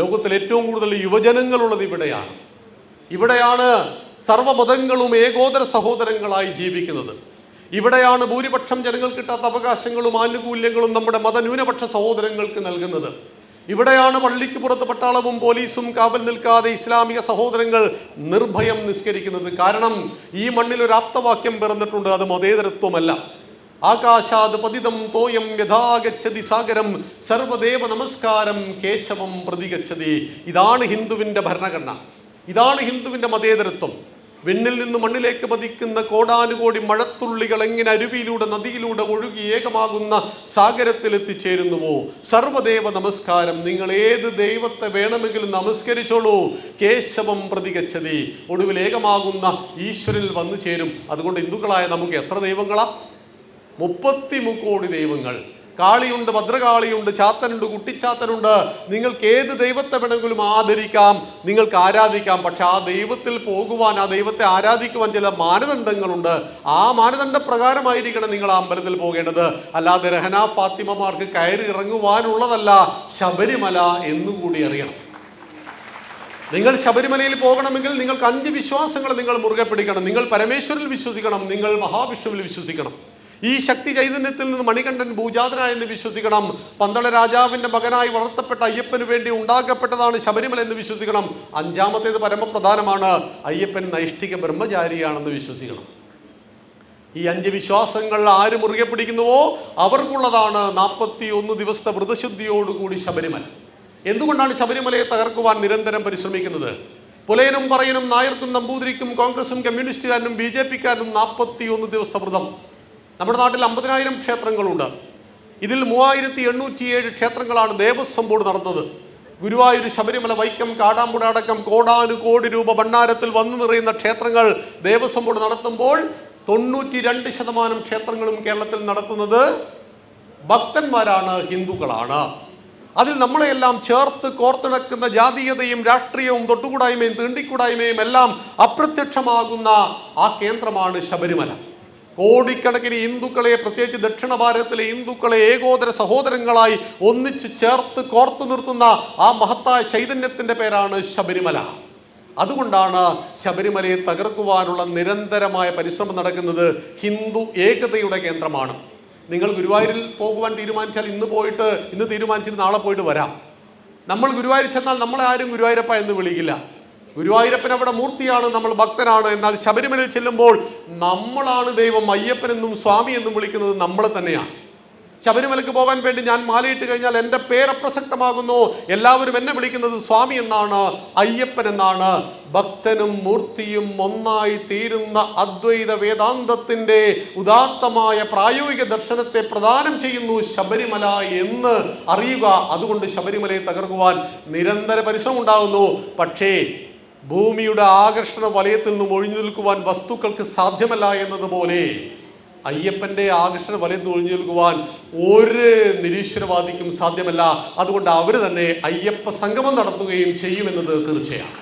ലോകത്തിൽ ഏറ്റവും കൂടുതൽ യുവജനങ്ങളുള്ളത് ഇവിടെയാണ്. ഇവിടെയാണ് സർവ്വമതങ്ങളും ഏകോദര സഹോദരങ്ങളായി ജീവിക്കുന്നത്. ഇവിടെയാണ് ഭൂരിപക്ഷം ജനങ്ങൾ കിട്ടാത്ത അവകാശങ്ങളും ആനുകൂല്യങ്ങളും നമ്മുടെ മതന്യൂനപക്ഷ സഹോദരങ്ങൾക്ക് നൽകുന്നത്. ഇവിടെയാണ് പള്ളിക്ക് പുറത്ത് പട്ടാളവും പോലീസും കാവൽ നിൽക്കാതെ ഇസ്ലാമിക സഹോദരങ്ങൾ നിർഭയം നിസ്കരിക്കുന്നത്. കാരണം ഈ മണ്ണിൽ ഒരു ആപ്തവാക്യം പിറന്നിട്ടുണ്ട്, അത് മതേതരത്വമല്ല. ആകാശാത് പതിതം തോയം യഥാഗച്ഛതി സാഗരം സർവദേവ നമസ്കാരം കേശവം പ്രതിഗച്ഛതി. ഇതാണ് ഹിന്ദുവിൻ്റെ ഭരണഘടന, ഇതാണ് ഹിന്ദുവിൻ്റെ മതേതരത്വം. വിണ്ണിൽ നിന്ന് മണ്ണിലേക്ക് പതിക്കുന്ന കോടാനുകോടി മഴത്തുള്ളികൾ എങ്ങനെ അരുവിയിലൂടെ നദിയിലൂടെ ഒഴുകി ഏകമാകുന്ന സാഗരത്തിൽ എത്തിച്ചേരുന്നുവോ. സർവദേവ നമസ്കാരം, നിങ്ങൾ ഏത് ദൈവത്തെ വേണമെങ്കിലും നമസ്കരിച്ചോളൂ. കേശവം പ്രതിഗച്ഛതി, ഒടുവിൽ ഏകമാകുന്ന ഈശ്വരനിൽ വന്നു ചേരും. അതുകൊണ്ട് ഹിന്ദുക്കളായ നമുക്ക് എത്ര ദൈവങ്ങളാ? 33 കോടി ദൈവങ്ങൾ. കാളിയുണ്ട്, ഭദ്രകാളിയുണ്ട്, ചാത്തനുണ്ട്, കുട്ടിച്ചാത്തനുണ്ട്. നിങ്ങൾക്ക് ഏത് ദൈവത്തെ വേണമെങ്കിലും ആദരിക്കാം, നിങ്ങൾക്ക് ആരാധിക്കാം. പക്ഷെ ആ ദൈവത്തിൽ പോകുവാൻ, ആ ദൈവത്തെ ആരാധിക്കുവാൻ ചില മാനദണ്ഡങ്ങളുണ്ട്. ആ മാനദണ്ഡ പ്രകാരമായിരിക്കണം നിങ്ങൾ ആ അമ്പലത്തിൽ പോകേണ്ടത്. അല്ലാതെ രഹന ഫാത്തിമമാർക്ക് കയറി ഇറങ്ങുവാനുള്ളതല്ല ശബരിമല എന്നുകൂടി അറിയണം. നിങ്ങൾ ശബരിമലയിൽ പോകണമെങ്കിൽ നിങ്ങൾക്ക് 5 വിശ്വാസങ്ങൾ നിങ്ങൾ മുറുകെ പിടിക്കണം. നിങ്ങൾ പരമേശ്വരിൽ വിശ്വസിക്കണം, നിങ്ങൾ മഹാവിഷ്ണുവിൽ വിശ്വസിക്കണം, ഈ ശക്തി ചൈതന്യത്തിൽ നിന്ന് മണികണ്ഠൻ ഭൂജാതനായെന്ന് വിശ്വസിക്കണം, പന്തള രാജാവിൻ്റെ മകനായി വളർത്തപ്പെട്ട അയ്യപ്പന് വേണ്ടി ഉണ്ടാക്കപ്പെട്ടതാണ് ശബരിമല എന്ന് വിശ്വസിക്കണം. 5ാമത്തേത് പരമപ്രധാനമാണ്, അയ്യപ്പൻ നൈഷ്ഠിക ബ്രഹ്മചാരിയാണെന്ന് വിശ്വസിക്കണം. ഈ 5 വിശ്വാസങ്ങൾ ആര് മുറുകെ പിടിക്കുന്നുവോ അവർക്കുള്ളതാണ് 41 ദിവസത്തെ വ്രതശുദ്ധിയോടുകൂടി ശബരിമല. എന്തുകൊണ്ടാണ് ശബരിമലയെ തകർക്കുവാൻ നിരന്തരം പരിശ്രമിക്കുന്നത്? പുലയനും പറയനും നായർക്കും നമ്പൂതിരിക്കും കോൺഗ്രസും കമ്മ്യൂണിസ്റ്റുകാരനും BJP-ക്കാരനും 41 ദിവസത്തെ വ്രതം. നമ്മുടെ നാട്ടിൽ 50,000 ക്ഷേത്രങ്ങളുണ്ട്. ഇതിൽ 3807 ക്ഷേത്രങ്ങളാണ് ദേവസ്വം ബോർഡ് നടന്നത്. ഗുരുവായൂർ, ശബരിമല, വൈക്കം, കാടാമ്പുഴ അടക്കം കോടാനുകോടി രൂപ ഭണ്ഡാരത്തിൽ വന്നു നിറയുന്ന ക്ഷേത്രങ്ങൾ ദേവസ്വം ബോർഡ് നടത്തുമ്പോൾ 92% ക്ഷേത്രങ്ങളും കേരളത്തിൽ നടത്തുന്നത് ഭക്തന്മാരാണ്, ഹിന്ദുക്കളാണ്. അതിൽ നമ്മളെയെല്ലാം ചേർത്ത് കോർത്തിണക്കുന്ന ജാതീയതയും രാഷ്ട്രീയവും തൊട്ടുകൂടായ്മയും തീണ്ടിക്കൂടായ്മയും എല്ലാം അപ്രത്യക്ഷമാകുന്ന ആ കേന്ദ്രമാണ് ശബരിമല. കോടിക്കണക്കിന് ഹിന്ദുക്കളെ, പ്രത്യേകിച്ച് ദക്ഷിണ ഭാരതത്തിലെ ഹിന്ദുക്കളെ ഏകോദര സഹോദരങ്ങളായി ഒന്നിച്ച് ചേർത്ത് കോർത്തു നിർത്തുന്ന ആ മഹത്തായ ചൈതന്യത്തിൻ്റെ പേരാണ് ശബരിമല. അതുകൊണ്ടാണ് ശബരിമലയെ തകർക്കുവാനുള്ള നിരന്തരമായ പരിശ്രമം നടക്കുന്നത്. ഹിന്ദു ഏകതയുടെ കേന്ദ്രമാണ്. നിങ്ങൾ ഗുരുവായൂരിൽ പോകുവാൻ തീരുമാനിച്ചാൽ ഇന്ന് തീരുമാനിച്ചിട്ട് നാളെ പോയിട്ട് വരാം. നമ്മൾ ഗുരുവായൂർ ചെന്നാൽ നമ്മളെ ആരും ഗുരുവായൂരപ്പ എന്ന് വിളിക്കില്ല. ഗുരുവായൂരപ്പൻ അവിടെ മൂർത്തിയാണ്, നമ്മൾ ഭക്തനാണ്. എന്നാൽ ശബരിമലയിൽ ചെല്ലുമ്പോൾ നമ്മളാണ് ദൈവം, അയ്യപ്പനെന്നും സ്വാമി എന്നും വിളിക്കുന്നത് നമ്മൾ തന്നെയാണ്. ശബരിമലയ്ക്ക് പോകാൻ വേണ്ടി ഞാൻ മാലയിട്ട് കഴിഞ്ഞാൽ എൻ്റെ പേരപ്രസക്തമാകുന്നു. എല്ലാവരും എന്നെ വിളിക്കുന്നത് സ്വാമി എന്നാണ്, അയ്യപ്പൻ എന്നാണ്. ഭക്തനും മൂർത്തിയും ഒന്നായി തീരുന്ന അദ്വൈത വേദാന്തത്തിൻ്റെ ഉദാത്തമായ പ്രായോഗിക ദർശനത്തെ പ്രദാനം ചെയ്യുന്നു ശബരിമല എന്ന് അറിയുക. അതുകൊണ്ട് ശബരിമലയെ തകർക്കുവാൻ നിരന്തര പരിശ്രമം ഉണ്ടാകുന്നു. പക്ഷേ ഭൂമിയുടെ ആകർഷണ വലയത്തിൽ നിന്നും ഒഴിഞ്ഞു നിൽക്കുവാൻ വസ്തുക്കൾക്ക് സാധ്യമല്ല എന്നതുപോലെ അയ്യപ്പൻ്റെ ആകർഷണ വലയത്തിൽ ഒഴിഞ്ഞു നിൽക്കുവാൻ ഒരു നിരീശ്വരവാദിക്കും സാധ്യമല്ല. അതുകൊണ്ട് അവർ തന്നെ അയ്യപ്പ സംഗമം നടത്തുകയും ചെയ്യുമെന്നത് തീർച്ചയാണ്.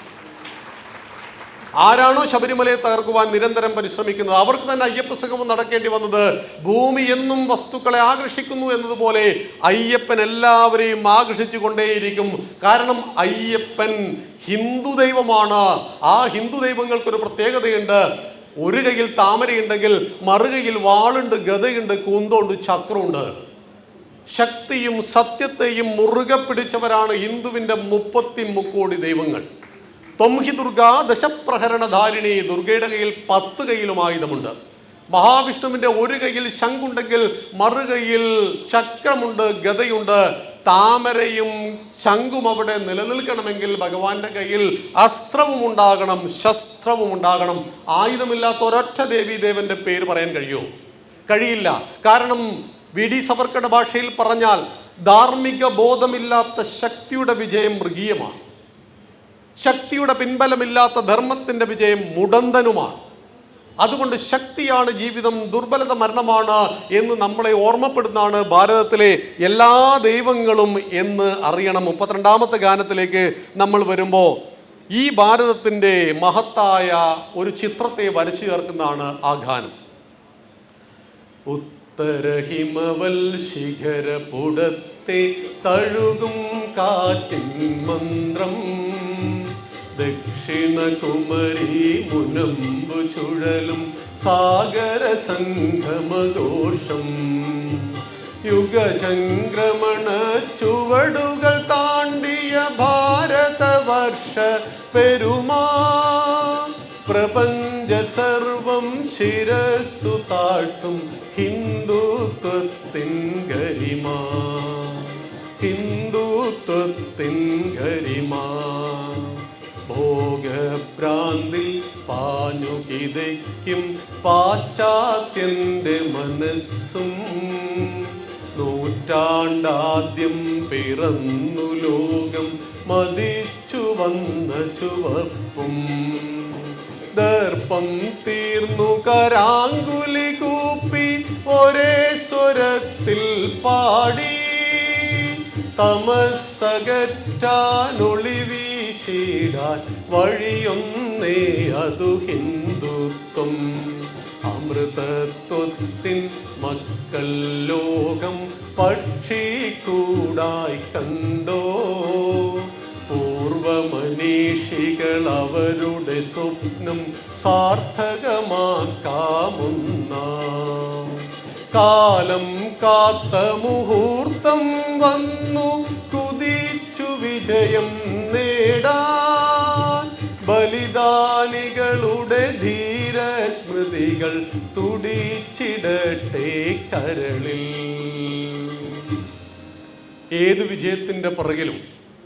ആരാണോ ശബരിമലയെ തകർക്കുവാൻ നിരന്തരം പരിശ്രമിക്കുന്നത് അവർക്ക് തന്നെ അയ്യപ്പ സംഗമം നടക്കേണ്ടി വന്നത്. ഭൂമി എന്നും വസ്തുക്കളെ ആകർഷിക്കുന്നു എന്നതുപോലെ അയ്യപ്പൻ എല്ലാവരെയും ആകർഷിച്ചു കൊണ്ടേയിരിക്കും. കാരണം അയ്യപ്പൻ ഹിന്ദു ദൈവമാണ്. ആ ഹിന്ദു ദൈവങ്ങൾക്കൊരു പ്രത്യേകതയുണ്ട്. ഒരു കയ്യിൽ താമരയുണ്ടെങ്കിൽ മറുകയിൽ വാളുണ്ട്, ഗദയുണ്ട്, കൂന്തമുണ്ട്, ചക്രമുണ്ട്. ശക്തിയും സത്യത്തെയും മുറുകെ പിടിച്ചവരാണ് ഹിന്ദുവിൻ്റെ 33 കോടി ദൈവങ്ങൾ. തൊംഹി ദുർഗ ദശപ്രഹരണധാരിണി. ദുർഗയുടെ കയ്യിൽ 10 കയ്യിലും ആയുധമുണ്ട്. മഹാവിഷ്ണുവിൻ്റെ ഒരു കയ്യിൽ ശംഖുണ്ടെങ്കിൽ മറുകയിൽ ചക്രമുണ്ട്, ഗദയുണ്ട്. താമരയും ശംഖും അവിടെ നിലനിൽക്കണമെങ്കിൽ ഭഗവാന്റെ കയ്യിൽ അസ്ത്രവും ഉണ്ടാകണം, ശസ്ത്രവും ഉണ്ടാകണം. ആയുധമില്ലാത്ത ഒരൊറ്റ ദേവീദേവന്റെ പേര് പറയാൻ കഴിയുമോ? കഴിയില്ല. കാരണം വി.ഡി. സവർക്കറുടെ ഭാഷയിൽ പറഞ്ഞാൽ ധാർമ്മിക ബോധമില്ലാത്ത ശക്തിയുടെ വിജയം മൃഗീയമാണ്. ശക്തിയുടെ പിൻബലമില്ലാത്ത ധർമ്മത്തിൻ്റെ വിജയം മുടന്തനുമാണ്. അതുകൊണ്ട് ശക്തിയാണ് ജീവിതം, ദുർബലത മരണമാണ് എന്ന് നമ്മളെ ഓർമ്മപ്പെടുന്നതാണ് ഭാരതത്തിലെ എല്ലാ ദൈവങ്ങളും എന്ന് അറിയണം. 32ാമത്തെ ഗാനത്തിലേക്ക് നമ്മൾ വരുമ്പോൾ ഈ ഭാരതത്തിൻ്റെ മഹത്തായ ഒരു ചിത്രത്തെ വരച്ചു ചേർക്കുന്നതാണ് ആ ഗാനം. ഉത്തര ഹിമവൽ ശിഖരപുടത്തെ തഴുകും കാറ്റിൻ മന്ത്രം, ദക്ഷിണ കുമരി മുനമ്പു ചുഴലും സാഗര സംഗമദോഷം, യുഗചംക്രമണ ചുവടുകൾ താണ്ടിയ ഭാരതവർഷ പെരുമാ, പ്രപഞ്ച സർവം ശിരസ്സു താഴ്ത്തും ഹിന്ദുത്വത്തിൻ ഗരിമാ, ഹിന്ദുത്വത്തിൻ ഗരിമാ. ഭോഗഭ്രാന്തിൽ പാഞ്ഞു കിതയ്ക്കും പാശ്ചാത്യന്റെ മനസ്സും, നൂറ്റാണ്ടാദ്യം പിറന്നു ലോകം മതിച്ചു വന്ന ചുവപ്പും, ദർപ്പം തീർന്നു കരാങ്കുലി കൂപ്പി ഒരേ സ്വരത്തിൽ പാടി, തമസ്സകറ്റാനൊളിവീശിടാൻ വഴിയൊന്നേ അതു ഹിന്ദുത്വം. അമൃതത്വത്തിൻ മക്കൾ ലോകം പക്ഷിക്കൂടായി കണ്ടോ, പൂർവമനീഷികൾ അവരുടെ സ്വപ്നം സാർത്ഥകമാക്കാമെന്നാം. കാലം കാത്ത മുഹൂർത്തം വന്നു കുതിച്ചു വിജയം നേടാൻ, ബലിദാനികളുടെ ധീരസ്മൃതികൾ തുടിച്ചിടട്ടെ കരളിൽ. ഏത് വിജയത്തിൻ്റെ പുറകിലും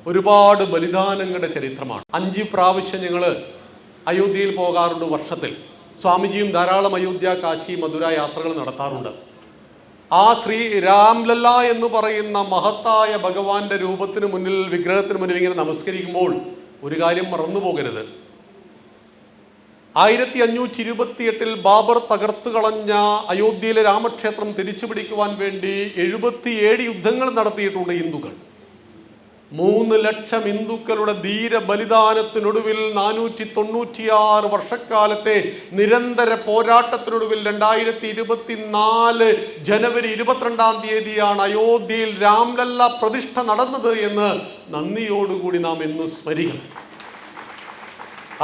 ഒരുപാട് ബലിദാനങ്ങളുടെ ചരിത്രമാണ്. 5 പ്രാവശ്യം ഞങ്ങൾ അയോധ്യയിൽ പോകാറുണ്ട് വർഷത്തിൽ. സ്വാമിജിയും ധാരാളം അയോധ്യ, കാശി, മധുര യാത്രകൾ നടത്താറുണ്ട്. ആ ശ്രീ രാംലല്ല എന്ന് പറയുന്ന മഹത്തായ ഭഗവാന്റെ രൂപത്തിന് മുന്നിൽ, വിഗ്രഹത്തിന് മുന്നിൽ ഇങ്ങനെ നമസ്കരിക്കുമ്പോൾ ഒരു കാര്യം മറന്നു പോകരുത്. 1528 ബാബർ തകർത്തു കളഞ്ഞ അയോധ്യയിലെ രാമക്ഷേത്രം തിരിച്ചു പിടിക്കുവാൻ വേണ്ടി 77 യുദ്ധങ്ങൾ നടത്തിയിട്ടുണ്ട് ഹിന്ദുക്കൾ. 3 ലക്ഷം ഹിന്ദുക്കളുടെ ധീര ബലിദാനത്തിനൊടുവിൽ 496 വർഷക്കാലത്തെ നിരന്തര പോരാട്ടത്തിനൊടുവിൽ 2024 ജനുവരി 22-ാം തീയതിയാണ് അയോധ്യയിൽ രാംലല്ല പ്രതിഷ്ഠ നടന്നത് എന്ന് നന്ദിയോടുകൂടി നാം എന്നും സ്മരിക്കണം.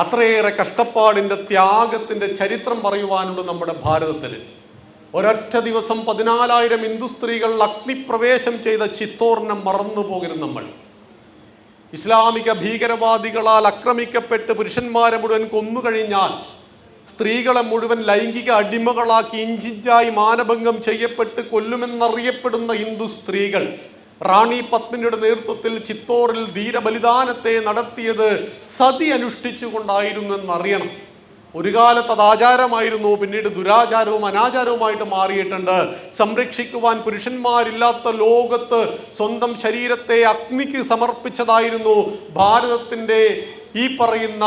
അത്രയേറെ കഷ്ടപ്പാടിൻ്റെ, ത്യാഗത്തിൻ്റെ ചരിത്രം പറയുവാനുണ്ട് നമ്മുടെ ഭാരതത്തിൽ. ഒരൊറ്റ ദിവസം 14,000 ഹിന്ദു സ്ത്രീകൾ അഗ്നിപ്രവേശം ചെയ്ത ചിത്തോറിനെ മറന്നു പോകരുത് നമ്മൾ. ഇസ്ലാമിക ഭീകരവാദികളാൽ ആക്രമിക്കപ്പെട്ട് പുരുഷന്മാരെ മുഴുവൻ കൊന്നുകഴിഞ്ഞാൽ സ്ത്രീകളെ മുഴുവൻ ലൈംഗിക അടിമകളാക്കി ഇഞ്ചിഞ്ചായി മാനഭംഗം ചെയ്യപ്പെട്ട് കൊല്ലുമെന്നറിയപ്പെടുന്ന ഹിന്ദു സ്ത്രീകൾ റാണി പത്മിനിയുടെ നേതൃത്വത്തിൽ ചിത്തോറിൽ ധീരബലിദാനത്തെ നടത്തിയത് സതി അനുഷ്ഠിച്ചുകൊണ്ടായിരുന്നു എന്നറിയണം. ഒരു കാലത്ത് അത് ആചാരമായിരുന്നു, പിന്നീട് ദുരാചാരവും അനാചാരവുമായിട്ട് മാറിയിട്ടുണ്ട്. സംരക്ഷിക്കുവാൻ പുരുഷന്മാരില്ലാത്ത ലോകത്ത് സ്വന്തം ശരീരത്തെ അഗ്നിക്ക് സമർപ്പിച്ചതായിരുന്നു ഭാരതത്തിൻ്റെ ഈ പറയുന്ന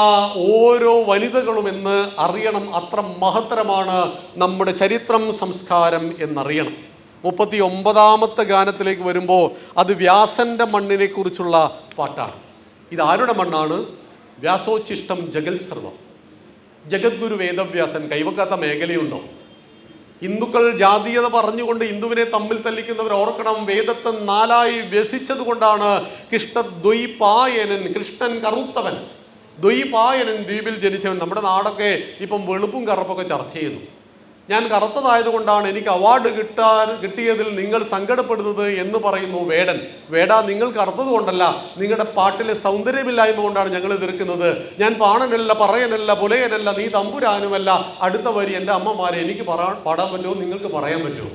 ഓരോ വനിതകളും എന്ന് അറിയണം. അത്ര മഹത്തരമാണ് നമ്മുടെ ചരിത്രം, സംസ്കാരം എന്നറിയണം. 39ാമത്തെ ഗാനത്തിലേക്ക് വരുമ്പോൾ അത് വ്യാസന്റെ മണ്ണിനെ കുറിച്ചുള്ള പാട്ടാണ്. ഇതാരുടെ മണ്ണാണ്? വ്യാസോച്ഛിഷ്ടം ജഗൽ സർവം. ജഗദ്ഗുരു വേദവ്യാസൻ കൈവക്കാത്ത മേഖലയുണ്ടോ? ഹിന്ദുക്കൾ ജാതീയത പറഞ്ഞുകൊണ്ട് ഹിന്ദുവിനെ തമ്മിൽ തല്ലിക്കുന്നവർ ഓർക്കണം, വേദത്തെ 4ആയി വ്യസിച്ചത് കൊണ്ടാണ് കൃഷ്ണൻ കറുത്തവൻ, ദ്വൈപായനൻ, ദ്വീപിൽ ജനിച്ചവൻ. നമ്മുടെ നാടൊക്കെ ഇപ്പം വെളുപ്പും കറുപ്പൊക്കെ ചർച്ച ചെയ്യുന്നു. ഞാൻ കറുത്തതായതുകൊണ്ടാണ് എനിക്ക് അവാർഡ് കിട്ടിയതിൽ നിങ്ങൾ സങ്കടപ്പെടുന്നത് എന്ന് പറയുന്നു വേടൻ. വേടാ, നിങ്ങൾ കറുത്തത് കൊണ്ടല്ല, നിങ്ങളുടെ പാട്ടിലെ സൗന്ദര്യമില്ലായ്മ കൊണ്ടാണ് ഞങ്ങൾ എതിർക്കുന്നത്. ഞാൻ പാണനല്ല, പറയനല്ല, പുലയനല്ല, നീ തമ്പുരാനുമല്ല. അടുത്ത വരി എൻ്റെ അമ്മമാരെ എനിക്ക് പാടാൻ പറ്റുമോ, നിങ്ങൾക്ക് പറയാൻ പറ്റുമോ?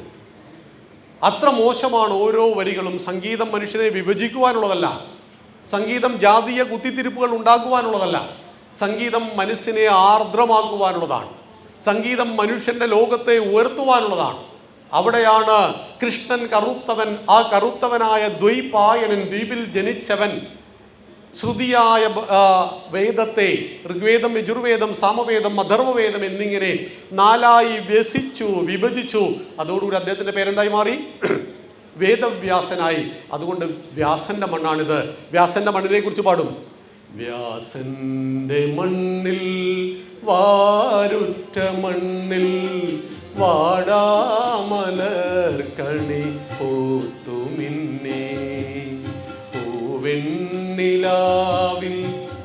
അത്ര മോശമാണ് ഓരോ വരികളും. സംഗീതം മനുഷ്യനെ വിഭജിക്കുവാനുള്ളതല്ല, സംഗീതം ജാതീയ കുത്തിത്തിരിപ്പുകൾ ഉണ്ടാക്കുവാനുള്ളതല്ല, സംഗീതം മനസ്സിനെ ആർദ്രമാക്കുവാനുള്ളതാണ്. സംഗീതം മനുഷ്യന്റെ ലോകത്തെ ഉയർത്തുവാനുള്ളതാണ്. അവിടെയാണ് കൃഷ്ണൻ കറുത്തവൻ, ആ കറുത്തവനായ ദ്വൈപായനൻ, ദ്വീപിൽ ജനിച്ചവൻ, ശ്രുതിയായ വേദത്തെ ഋഗ്വേദം, യജുർവേദം, സാമവേദം, അഥർവവേദം എന്നിങ്ങനെ 4ആയി വ്യസിച്ചു, വിഭജിച്ചു. അതോടുകൂടി അദ്ദേഹത്തിൻ്റെ പേരെന്തായി മാറി? വേദവ്യാസനായി. അതുകൊണ്ട് വ്യാസന്റെ മണ്ണാണിത്. വ്യാസന്റെ മണ്ണിനെ കുറിച്ച് പാടും. വ്യാസന്റെ മണ്ണിൽ വാരുറ്റ മണ്ണിൽ വാടാമലർക്കണി പൂത്തുമിന്നേ, പൂവെണ്ണിലാവിൽ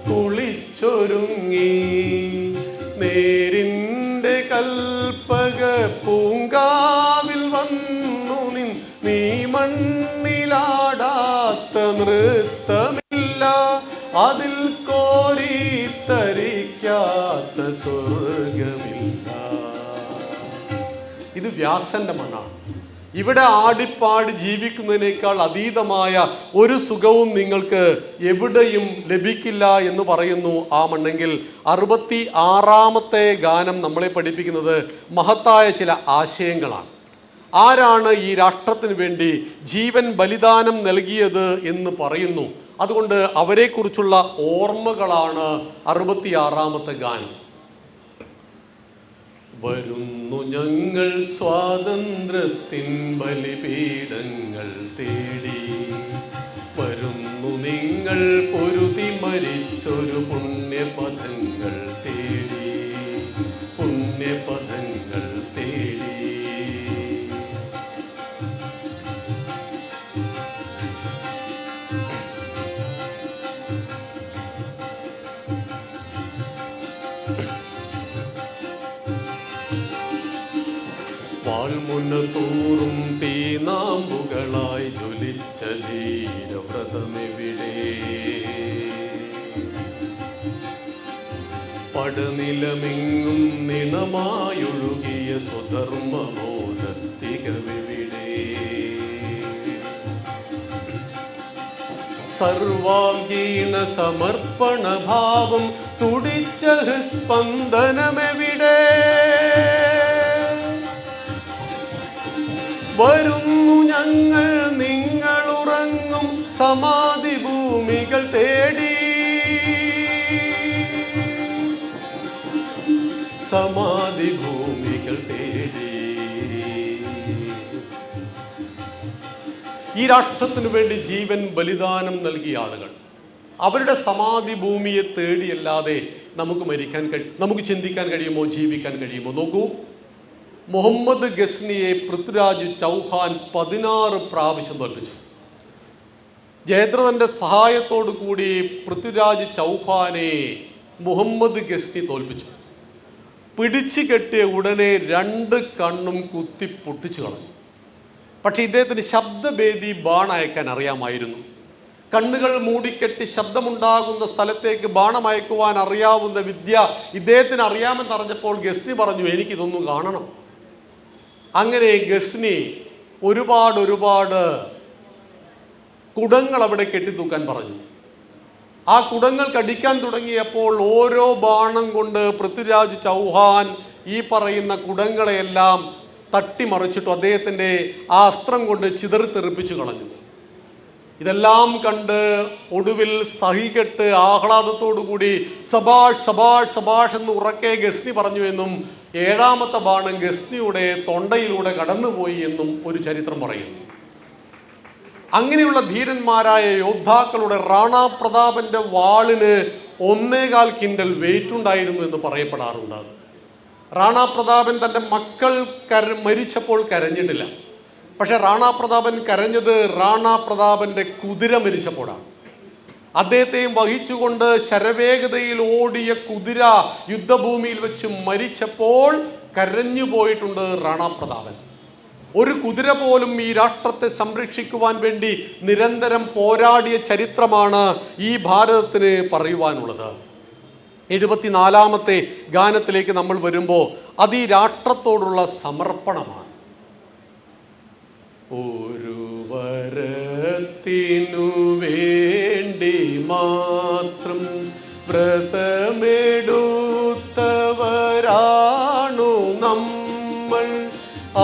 കുളിച്ചൊരുങ്ങി നേരിൻ്റെ കൽപ്പക പൂങ്കാവിൽ വന്നു നീ മണ്ണിലാടാത്ത നൃത്തമില്ല, അതിൽ കോരിത്തരിക്കാത്ത സ്വർഗമില്ല. ഇത് വ്യാസന്റെ മണ്ണാണ്. ഇവിടെ ആടിപ്പാടി ജീവിക്കുന്നതിനേക്കാൾ അതീതമായ ഒരു സുഖവും നിങ്ങൾക്ക് എവിടെയും ലഭിക്കില്ല എന്ന് പറയുന്നു ആ മണ്ണെങ്കിൽ 66ാമത്തെ ഗാനം നമ്മളെ പഠിപ്പിക്കുന്നത് മഹത്തായ ചില ആശയങ്ങളാണ്. ആരാണ് ഈ രാഷ്ട്രത്തിന് വേണ്ടി ജീവൻ ബലിദാനം നൽകിയത് എന്ന് പറയുന്നു. അതുകൊണ്ട് അവരെക്കുറിച്ചുള്ള ഓർമ്മകളാണ് 66ാമത്തെ ഗാനം. വരുന്നു ഞങ്ങൾ സ്വാതന്ത്ര്യത്തിൻ ബലിപീഠങ്ങൾ തേടി, വരുന്നു നിങ്ങൾ പൊരുതി മരിച്ചൊരു പുണ്യപഥങ്ങൾ തേടി, പുണ്യപഥങ്ങൾ തേടി. വാൾമുന തോറും തീനാമ്പുകളായി ജ്വലിച്ച ധീരവ്രതമെവിടെ, പടനിലമെങ്ങും നിണമായൊഴുകിയ സ്വധർമ്മബോധത്തികവിടെ, സർവാംഗീണ സമർപ്പണഭാവം തുടിച്ച ഹൃസ്പന്ദനമെവിടെ, വരുന്നു ഞങ്ങൾ നിങ്ങളുറങ്ങും സമാധി ഭൂമികൾ തേടി, സമാധി ഭൂമികൾ തേടി. ഈ രാഷ്ട്രത്തിനു വേണ്ടി ജീവൻ ബലിദാനം നൽകിയ ആളുകൾ അവരുടെ സമാധി ഭൂമിയെ തേടിയല്ലാതെ നമുക്ക് ചിന്തിക്കാൻ കഴിയുമോ, ജീവിക്കാൻ കഴിയുമോ? നോക്കൂ, മുഹമ്മദ് ഗസ്നിയെ പൃഥ്വിരാജ് ചൗഹാൻ 16 പ്രാവശ്യം തോൽപ്പിച്ചു. ജയദ്രഥന്റെ സഹായത്തോടു കൂടി പൃഥ്വിരാജ് ചൗഹാനെ മുഹമ്മദ് ഗസ്നി തോൽപ്പിച്ചു. പിടിച്ചു കെട്ടിയ ഉടനെ 2 കണ്ണും കുത്തി പൊട്ടിച്ചു കളഞ്ഞു. പക്ഷെ ഇദ്ദേഹത്തിന് ശബ്ദഭേദി ബാൺ അയക്കാൻ അറിയാമായിരുന്നു. കണ്ണുകൾ മൂടിക്കെട്ടി ശബ്ദമുണ്ടാകുന്ന സ്ഥലത്തേക്ക് ബാണമയക്കുവാൻ അറിയാവുന്ന വിദ്യ ഇദ്ദേഹത്തിന് അറിയാമെന്നറിഞ്ഞപ്പോൾ ഗസ്നി പറഞ്ഞു, എനിക്കിതൊന്നും കാണണം. അങ്ങനെ ഗസ്നി ഒരുപാട് കുടങ്ങൾ അവിടെ കെട്ടിത്തൂക്കാൻ പറഞ്ഞു. ആ കുടങ്ങൾ കടിക്കാൻ തുടങ്ങിയപ്പോൾ ഓരോ ബാണം കൊണ്ട് പൃഥ്വിരാജ് ചൗഹാൻ ഈ പറയുന്ന കുടങ്ങളെയെല്ലാം തട്ടിമറിച്ചിട്ടു അദ്ദേഹത്തിൻ്റെ ആ അസ്ത്രം കൊണ്ട് ചിതറിത്തെറിപ്പിച്ചു കളഞ്ഞു. ഇതെല്ലാം കണ്ട് ഒടുവിൽ സഹികെട്ട് ആഹ്ലാദത്തോടുകൂടി സബാഷ് സബാഷ് സബാഷ് എന്ന് ഉറക്കെ ഗസ്നി പറഞ്ഞു എന്നും 7ാമത്തെ ബാണം ഗസ്നിയുടെ തൊണ്ടയിലൂടെ കടന്നുപോയി എന്നും ഒരു ചരിത്രം പറയുന്നു. അങ്ങനെയുള്ള ധീരന്മാരായ യോദ്ധാക്കളുടെ റാണാ പ്രതാപന്റെ വാളിന് 1.25 കിൻഡൽ വെയിറ്റ് ഉണ്ടായിരുന്നു എന്ന് പറയപ്പെടാറുണ്ട്. റാണാ പ്രതാപൻ തൻ്റെ മക്കൾ മരിച്ചപ്പോൾ കരഞ്ഞിട്ടില്ല. പക്ഷെ റാണാ പ്രതാപൻ കരഞ്ഞത് റാണാ പ്രതാപന്റെ കുതിര മരിച്ചപ്പോഴാണ്. അദ്ദേഹത്തെയും വഹിച്ചുകൊണ്ട് ശരവേഗതയിൽ ഓടിയ കുതിര യുദ്ധഭൂമിയിൽ വെച്ച് മരിച്ചപ്പോൾ കരഞ്ഞു പോയിട്ടുണ്ട് റാണാ പ്രതാപൻ. ഒരു കുതിര പോലും ഈ രാഷ്ട്രത്തെ സംരക്ഷിക്കുവാൻ വേണ്ടി നിരന്തരം പോരാടിയ ചരിത്രമാണ് ഈ ഭാരതത്തിന് പറയുവാനുള്ളത്. 74ാമത്തെ ഗാനത്തിലേക്ക് നമ്മൾ വരുമ്പോൾ അത് ഈ രാഷ്ട്രത്തോടുള്ള സമർപ്പണമാണ്. ഒരു വരത്തിനു വേണ്ടി മാത്രം വ്രതമെടുത്തവരാണു നമ്മൾ,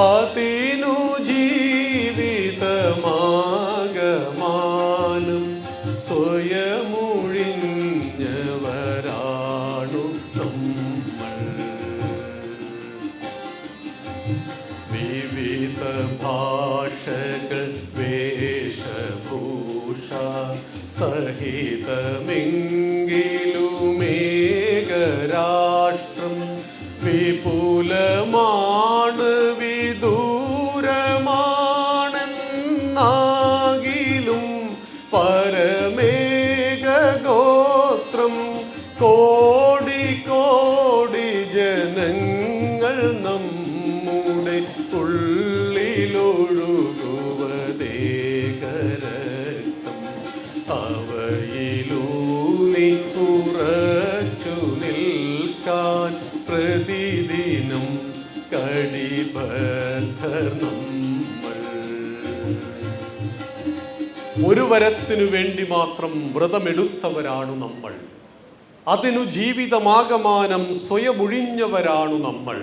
അതിനു ജീവിതമാകമാനം സ്വയമൊഴിഞ്ഞവരാണു നമ്മൾ. വിവിധ ഭാഷകൾ വേഷഭൂഷ സഹിതമെങ്കിലുമേകരാഷ്ട്രം വിപുലമാണ് വിദൂരമാണെന്നാകിലും പരമേകഗോത്രം കോടി കോടി ജനങ്ങൾ നമ്മുടെ ഉള്ളിലൊഴുകുവതേകരക്തം അവയിലൂന്നി ഉറച്ചു നിൽക്കാൻ പ്രതിദിനം കടിബദ്ധർ നമ്മൾ. ഒരു വരത്തിനു വേണ്ടി മാത്രം വ്രതമെടുത്തവരാണു നമ്മൾ, അതിനു ജീവിതമാകമാനം സ്വയമൊഴിഞ്ഞവരാണു നമ്മൾ.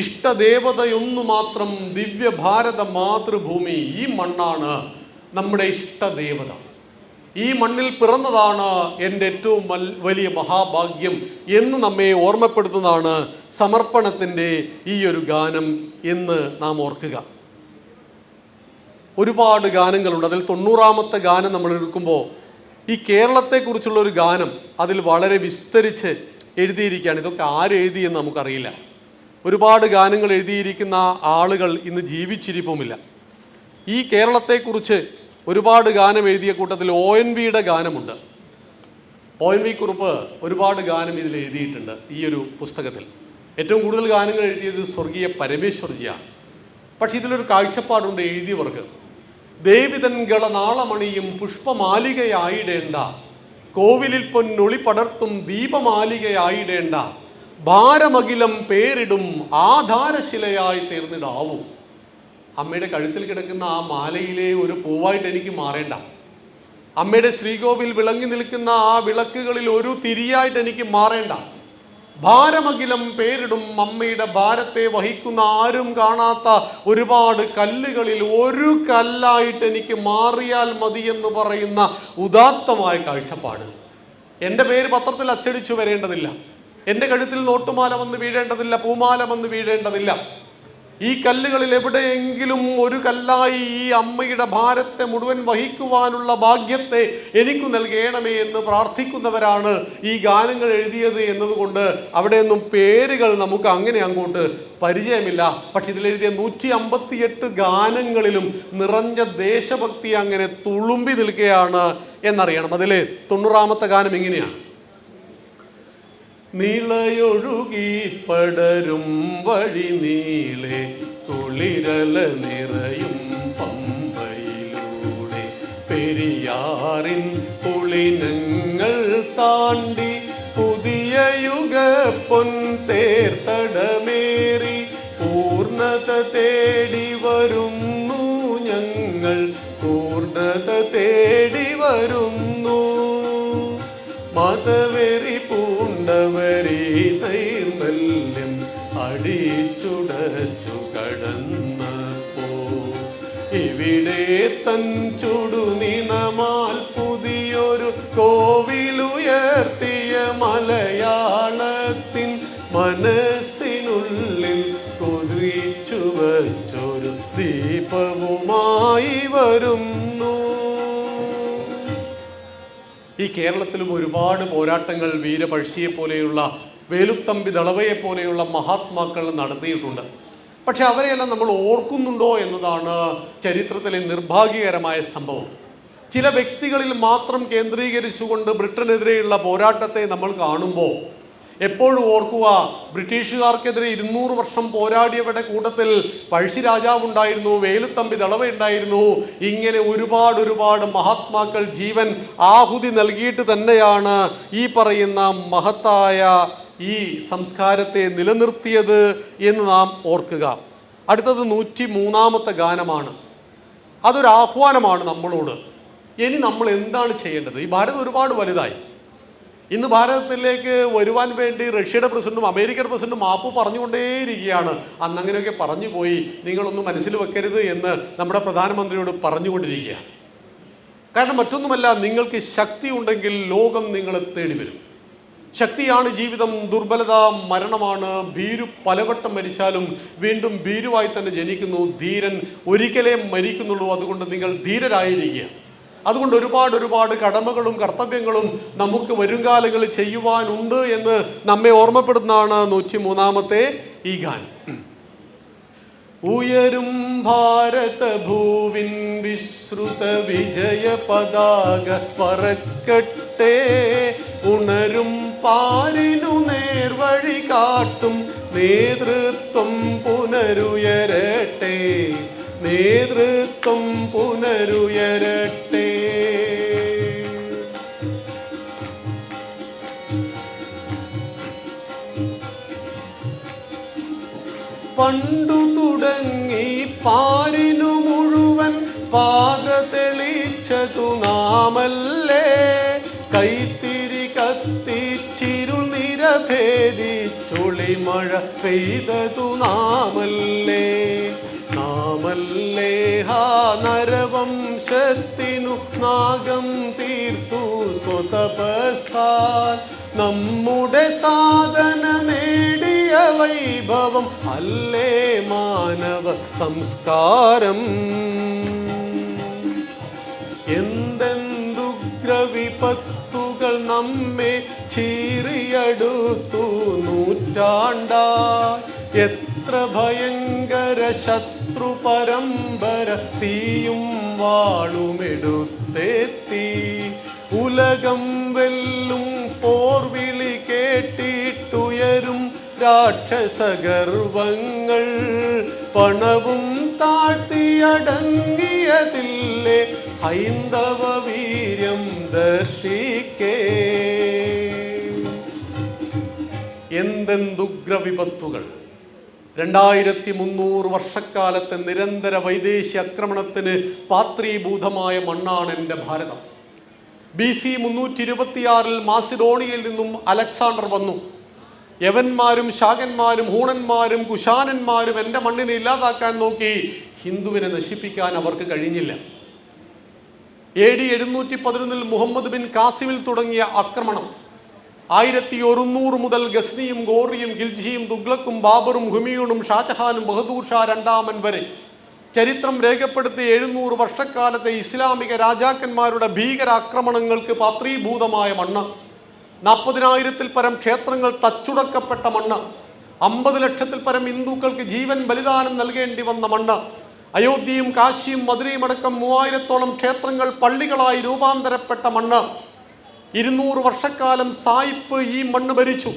ഇഷ്ടദേവതയൊന്നു മാത്രം ദിവ്യഭാരത മാതൃഭൂമി, ഈ മണ്ണാണ് നമ്മുടെ ഇഷ്ടദേവത. ഈ മണ്ണിൽ പിറന്നതാണ് എൻ്റെ ഏറ്റവും വലിയ മഹാഭാഗ്യം എന്ന് നമ്മെ ഓർമ്മപ്പെടുത്തുന്നതാണ് സമർപ്പണത്തിൻ്റെ ഈ ഒരു ഗാനം എന്ന് നാം ഓർക്കുക. ഒരുപാട് ഗാനങ്ങളുണ്ട്. അതിൽ 90ാമത്തെ ഗാനം നമ്മൾ എടുക്കുമ്പോൾ ഈ കേരളത്തെക്കുറിച്ചുള്ള ഒരു ഗാനം അതിൽ വളരെ വിസ്തരിച്ച് എഴുതിയിരിക്കുകയാണ്. ഇതൊക്കെ ആരെഴുതിയെന്ന് നമുക്കറിയില്ല. ഒരുപാട് ഗാനങ്ങൾ എഴുതിയിരിക്കുന്ന ആളുകൾ ഇന്ന് ജീവിച്ചിരിപ്പുമില്ല. ഈ കേരളത്തെക്കുറിച്ച് ഒരുപാട് ഗാനം എഴുതിയ കൂട്ടത്തിൽ ONVയുടെ ഗാനമുണ്ട്. ONV കുറുപ്പ് ഒരുപാട് ഗാനം ഇതിൽ എഴുതിയിട്ടുണ്ട്. ഈ ഒരു പുസ്തകത്തിൽ ഏറ്റവും കൂടുതൽ ഗാനങ്ങൾ എഴുതിയത് സ്വർഗീയ പരമേശ്വർജിയാണ്. പക്ഷെ ഇതിലൊരു കാഴ്ചപ്പാടുണ്ട് എഴുതിയവർക്ക്. ദേവിതൻകള നാളമണിയും പുഷ്പമാലികയായിടേണ്ട, കോവിലിൽ പൊന്നൊളി പടർത്തും ദീപമാലികയായിടേണ്ട, ഭാരമകിലം പേരിടും ആധാരശിലയായി തീർന്നിടാവും. അമ്മയുടെ കഴുത്തിൽ കിടക്കുന്ന ആ മാലയിലെ ഒരു പൂവായിട്ട് എനിക്ക് മാറേണ്ട, അമ്മയുടെ ശ്രീകോവിൽ വിളങ്ങി നിൽക്കുന്ന ആ വിളക്കുകളിൽ ഒരു തിരിയായിട്ട് എനിക്ക് മാറേണ്ട, ഭാരമകിലം പേരിടും അമ്മയുടെ ഭാരത്തെ വഹിക്കുന്ന ആരും കാണാത്ത ഒരുപാട് കല്ലുകളിൽ ഒരു കല്ലായിട്ട് എനിക്ക് മാറിയാൽ മതി എന്ന് പറയുന്ന ഉദാത്തമായ കാഴ്ചപ്പാട്. എൻ്റെ പേര് പത്രത്തിൽ അച്ചടിച്ചു വരേണ്ടതില്ല, എൻ്റെ കഴുത്തിൽ നോട്ടുമാല വന്ന് വീഴേണ്ടതില്ല, പൂമാല വന്ന് വീഴേണ്ടതില്ല. ഈ കല്ലുകളിൽ എവിടെയെങ്കിലും ഒരു കല്ലായി ഈ അമ്മയുടെ ഭാരത്തെ മുഴുവൻ വഹിക്കുവാനുള്ള ഭാഗ്യത്തെ എനിക്ക് നൽകണമേ എന്ന് പ്രാർത്ഥിക്കുന്നവരാണ് ഈ ഗാനങ്ങൾ എഴുതിയത് എന്നതുകൊണ്ട് അവിടെയൊന്നും പേരുകൾ നമുക്ക് അങ്ങനെ അങ്ങോട്ട് പരിചയമില്ല. പക്ഷെ ഇതിലെഴുതിയ 158 ഗാനങ്ങളിലും നിറഞ്ഞ ദേശഭക്തി അങ്ങനെ തുളുമ്പി നിൽക്കുകയാണ് എന്നറിയണം. അതിൽ 90ാമത്തെ ഗാനം ഇങ്ങനെയാണ്: നീളയൊഴുകി പടരും വഴി നീളെ കുളിരല നിറയും പമ്പയിലൂടെ പെരിയാറിൻ പുളിനങ്ങൾ താണ്ടി പുതിയ യുഗ പൊൻതേർത്തടമേറി പൂർണ്ണത തേടി വരുന്നു ഞങ്ങൾ, പൂർണ്ണത തേടി വരുന്നു. മതവെറി പൂണ്ടവരെ നൈർമല്യം അടിച്ചുടച്ചു കടന്നപ്പോ ഇവിടെ തൻ ചുടുനിണമാൽ പുതിയൊരു കോവിലുയർത്തിയ മലയാളത്തിൻ മനസ്സിനുള്ളിൽ കൊതിച്ചു വച്ചൊരു ദീപവുമായി വരുന്നു. ഈ കേരളത്തിലും ഒരുപാട് പോരാട്ടങ്ങൾ വീരപഴശ്ശിയെ പോലെയുള്ള, വേലുത്തമ്പി ദളവയെ പോലെയുള്ള മഹാത്മാക്കൾ നടത്തിയിട്ടുണ്ട്. പക്ഷെ അവരെയെല്ലാം നമ്മൾ ഓർക്കുന്നുണ്ടോ എന്നതാണ് ചരിത്രത്തിലെ നിർഭാഗ്യകരമായ സംഭവം. ചില വ്യക്തികളിൽ മാത്രം കേന്ദ്രീകരിച്ചുകൊണ്ട് ബ്രിട്ടനെതിരെയുള്ള പോരാട്ടത്തെ നമ്മൾ കാണുമ്പോൾ എപ്പോഴും ഓർക്കുക, ബ്രിട്ടീഷുകാർക്കെതിരെ 200 വർഷം പോരാടിയവരുടെ കൂട്ടത്തിൽ പഴശ്ശി രാജാവുണ്ടായിരുന്നു, വേലുത്തമ്പി ദളവ ഉണ്ടായിരുന്നു. ഇങ്ങനെ ഒരുപാട് മഹാത്മാക്കൾ ജീവൻ ആഹുതി നൽകിയിട്ട് തന്നെയാണ് ഈ പറയുന്ന മഹത്തായ ഈ സംസ്കാരത്തെ നിലനിർത്തിയത് എന്ന് നാം ഓർക്കുക. അടുത്തത് 103-ാമത്തെ ഗാനമാണ്. അതൊരു ആഹ്വാനമാണ് നമ്മളോട്. ഇനി നമ്മൾ എന്താണ് ചെയ്യേണ്ടത്? ഈ ഭാരതം ഒരുപാട് വലുതായി. ഇന്ന് ഭാരതത്തിലേക്ക് വരുവാൻ വേണ്ടി റഷ്യയുടെ പ്രസിഡന്റും അമേരിക്കയുടെ പ്രസിഡന്റും മാപ്പ് പറഞ്ഞുകൊണ്ടേയിരിക്കുകയാണ്. അന്ന് അങ്ങനെയൊക്കെ പറഞ്ഞു പോയി, നിങ്ങളൊന്നും മനസ്സിൽ വെക്കരുത് എന്ന് നമ്മുടെ പ്രധാനമന്ത്രിയോട് പറഞ്ഞുകൊണ്ടിരിക്കുകയാണ്. കാരണം മറ്റൊന്നുമല്ല, നിങ്ങൾക്ക് ശക്തി ഉണ്ടെങ്കിൽ ലോകം നിങ്ങളെ തേടി വരും. ശക്തിയാണ് ജീവിതം, ദുർബലത മരണമാണ്. ഭീരു പലവട്ടം മരിച്ചാലും വീണ്ടും ഭീരുവായി തന്നെ ജനിക്കുന്നു. ധീരൻ ഒരിക്കലേ മരിക്കുന്നുള്ളൂ. അതുകൊണ്ട് നിങ്ങൾ ധീരരായിരിക്കുക. അതുകൊണ്ട് ഒരുപാട് കടമകളും കർത്തവ്യങ്ങളും നമുക്ക് വരുംകാലങ്ങളിൽ ചെയ്യുവാനുണ്ട് എന്ന് നമ്മെ ഓർമ്മപ്പെടുന്നതാണ് 103-ാമത്തെ ഈ ഗാനം. ഉയരും ഭാരത ഭൂവിൻ വിശ്രുത വിജയ പതാക പറക്കട്ടെ, ഉണരും പാരിനു നേർവഴി കാട്ടും നേതൃത്വം പുനരുയരട്ടെ, നേതൃത്വം പുനരുയരട്ടെ. പണ്ടു തുടങ്ങി പാരിനു മുഴുവൻ പാത തെളിച്ചതു നാമല്ലേ, കൈത്തിരി കത്തിച്ചിരുൾ നിരഭേദിച്ചൊളിമഴ പെയ്തതു നാമല്ലേ, നാമല്ലേ ഹാ നരവംശത്തിനു നാഗം തീർത്തു സ്വതപസാൽ, നമ്മുടെ സാധന നേടിയ വൈഭവം അല്ലേ മാനവ സംസ്കാരം. എന്തെന്തുഗ്രവിപത്തുകൾ നമ്മെ ചീറിയടുത്തു നൂറ്റാണ്ടായി, എത്ര ഭയങ്കര ശത്രു പരമ്പര തീയും വാളുമെടുത്തെത്തി, ഉലകം വെല്ലും പോർവിളി കേട്ടിട്ടുയരും രാക്ഷസഗർവങ്ങൾ, പണവും താഴ്ത്തിയടങ്ങിയതില്ലേ ഹൈന്ദവ വീര്യം ദർശിക്കേ. എന്തെന്തുഗ്രവിപത്തുകൾ! 2300 വർഷക്കാലത്തെ നിരന്തര വൈദേശിക ആക്രമണത്തിന് പാത്രീഭൂതമായ മണ്ണാണ് എൻ്റെ ഭാരതം. BC 326 മാസിഡോണിയയിൽ നിന്നും അലക്സാണ്ടർ വന്നു. യവന്മാരും ശാകന്മാരും ഹൂണന്മാരും കുശാനന്മാരും എൻ്റെ മണ്ണിനെ ഇല്ലാതാക്കാൻ നോക്കി. ഹിന്ദുവിനെ നശിപ്പിക്കാൻ അവർക്ക് കഴിഞ്ഞില്ല. AD 711 മുഹമ്മദ് ബിൻ കാസിമിൽ തുടങ്ങിയ ആക്രമണം 1100 മുതൽ ഗസ്നിയും ഗോറിയും ഖിൽജിയും തുഗ്ലക്കും ബാബറും ഹുമയൂണും ഷാജഹാനും ബഹദൂർ ഷാ രണ്ടാമൻ വരെ ചരിത്രം രേഖപ്പെടുത്തിയ 700 വർഷക്കാലത്തെ ഇസ്ലാമിക രാജാക്കന്മാരുടെ ഭീകരാക്രമണങ്ങൾക്ക് പാത്രീഭൂതമായ മണ്ണ്, 40,000-ൽ പരം ക്ഷേത്രങ്ങൾ തച്ചുടക്കപ്പെട്ട മണ്ണ്, 50 ലക്ഷത്തിൽ പരം ഹിന്ദുക്കൾക്ക് ജീവൻ ബലിദാനം നൽകേണ്ടി വന്ന മണ്ണ്, അയോധ്യയും കാശിയും മധുരയും അടക്കം 3000-ഓളം ക്ഷേത്രങ്ങൾ പള്ളികളായി രൂപാന്തരപ്പെട്ട മണ്ണ്, 200 വർഷക്കാലം സായിപ്പ് ഈ മണ്ണ് ഭരിച്ചു.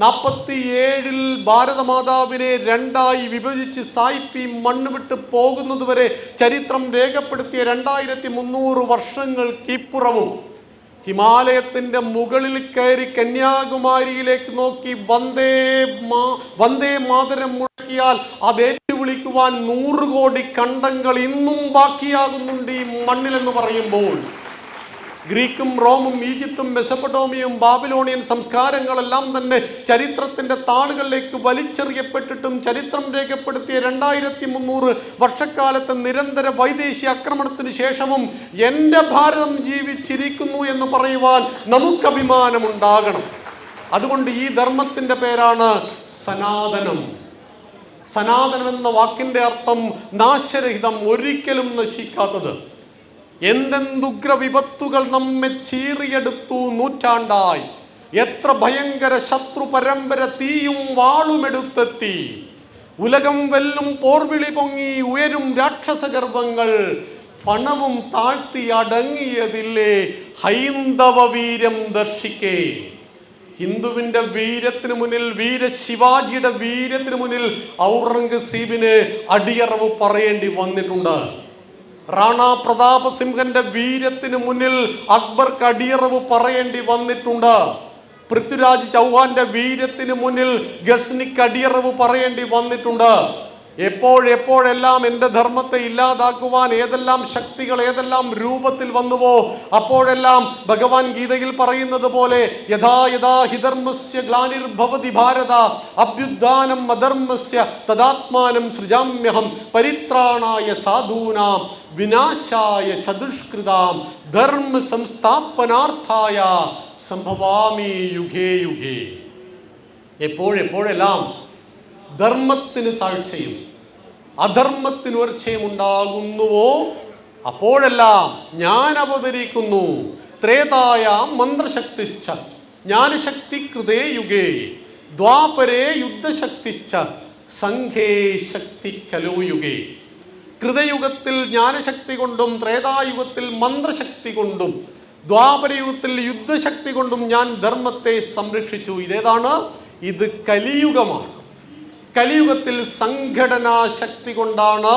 47 ഭാരതമാതാവിനെ രണ്ടായി വിഭജിച്ച് സായിപ്പി മണ്ണ് വിട്ട് പോകുന്നത് വരെ ചരിത്രം രേഖപ്പെടുത്തിയ 2300 വർഷങ്ങൾക്കിപ്പുറവും ഹിമാലയത്തിൻ്റെ മുകളിൽ കയറി കന്യാകുമാരിയിലേക്ക് നോക്കി വന്ദേ മാതരം മുഴക്കിയാൽ അതേറ്റു വിളിക്കുവാൻ 100 കോടി കണ്ടങ്ങൾ ഇന്നും ബാക്കിയാകുന്നുണ്ട് ഈ മണ്ണിലെന്ന് പറയുമ്പോൾ, ഗ്രീക്കും റോമും ഈജിപ്തും മെസപ്പൊട്ടോമിയയും ബാബിലോണിയൻ സംസ്കാരങ്ങളെല്ലാം തന്നെ ചരിത്രത്തിൻ്റെ താളുകളിലേക്ക് വലിച്ചെറിയപ്പെട്ടിട്ടും ചരിത്രം രേഖപ്പെടുത്തിയ 2300 വർഷക്കാലത്തെ നിരന്തര വൈദേശിക ആക്രമണത്തിന് ശേഷവും എൻ്റെ ഭാരതം ജീവിച്ചിരിക്കുന്നു എന്ന് പറയുവാൻ നമുക്ക് അഭിമാനമുണ്ടാകണം. അതുകൊണ്ട് ഈ ധർമ്മത്തിൻ്റെ പേരാണ് സനാതനം. സനാതനം എന്ന വാക്കിൻ്റെ അർത്ഥം നാശരഹിതം, ഒരിക്കലും നശിക്കാത്തത്. എന്തെന്തുഗ്ര വിപത്തുകൾ നമ്മെ ചീറിയെടുത്തു നൂറ്റാണ്ടായി, എത്ര ഭയങ്കര ശത്രു പരമ്പര തീയും വാളുമെടുത്തെത്തി, ഉലകം വെല്ലും പോർവിളി പൊങ്ങി ഉയരും രാക്ഷസഗർഭങ്ങൾ, ഫണവും താഴ്ത്തി അടങ്ങിയതില്ലേ ഹൈന്ദവ വീര്യം ദർശിക്കേ. ഹിന്ദുവിൻ്റെ വീര്യത്തിന് മുന്നിൽ, ശിവാജിയുടെ വീര്യത്തിന് മുന്നിൽ ഔറംഗസീബിന് അടിയറവ് പറയേണ്ടി വന്നിട്ടുണ്ട്. റാണ പ്രതാപ സിംഹന്റെ വീര്യത്തിന് മുന്നിൽ അക്ബർക്ക് അടിയറവ് പറയേണ്ടി വന്നിട്ടുണ്ട്. പൃഥ്വിരാജ് ചൗഹാന്റെ വീര്യത്തിന് മുന്നിൽ ഗസ്നിക്ക് അടിയറവ് പറയേണ്ടി വന്നിട്ടുണ്ട്. എപ്പോഴെല്ലാം എൻ്റെ ധർമ്മത്തെ ഇല്ലാതാക്കുവാൻ ഏതെല്ലാം ശക്തികൾ ഏതെല്ലാം രൂപത്തിൽ വന്നുവോ അപ്പോഴെല്ലാം ഭഗവാൻ ഗീതയിൽ പറയുന്നത് പോലെ യഥാ യഥാ ഹിധർമ്മസ്യ ഗ്ലാനിർഭവതി ഭാരത അഭ്യുത്ഥാനം അധർമ്മസ്യ തദാത്മാനം സൃജാമ്യഹം പരിത്രാണായ സാധൂനാം വിനാശായ ചതുഷ്കൃതാം ധർമ്മ സംസ്ഥാപനാർത്ഥായ സംഭവാമി യുഗേ യുഗേ. എപ്പോഴെല്ലാം ധർമ്മത്തിന് താഴ്ചയും അധർമ്മത്തിന് ഉയർച്ചയും ഉണ്ടാകുന്നുവോ അപ്പോഴെല്ലാം ഞാൻ അവതരിക്കുന്നു. ത്രേതായ മന്ത്രശക്തിശ്ച ജ്ഞാനശക്തി കൃതേ യുഗേ ദ്വാപരേ യുദ്ധശക്തിശ്ച സംഘേ ശക്തി കലോ യുഗേ. കൃതയുഗത്തിൽ ജ്ഞാനശക്തി കൊണ്ടും ത്രേതായുഗത്തിൽ മന്ത്രശക്തി കൊണ്ടും ദ്വാപരയുഗത്തിൽ യുദ്ധശക്തി കൊണ്ടും ഞാൻ ധർമ്മത്തെ സംരക്ഷിച്ചു. ഇതേതാണ്? ഇത് കലിയുഗമാണ്. കലിയുഗത്തിൽ സംഘടനാ ശക്തി കൊണ്ടാണ്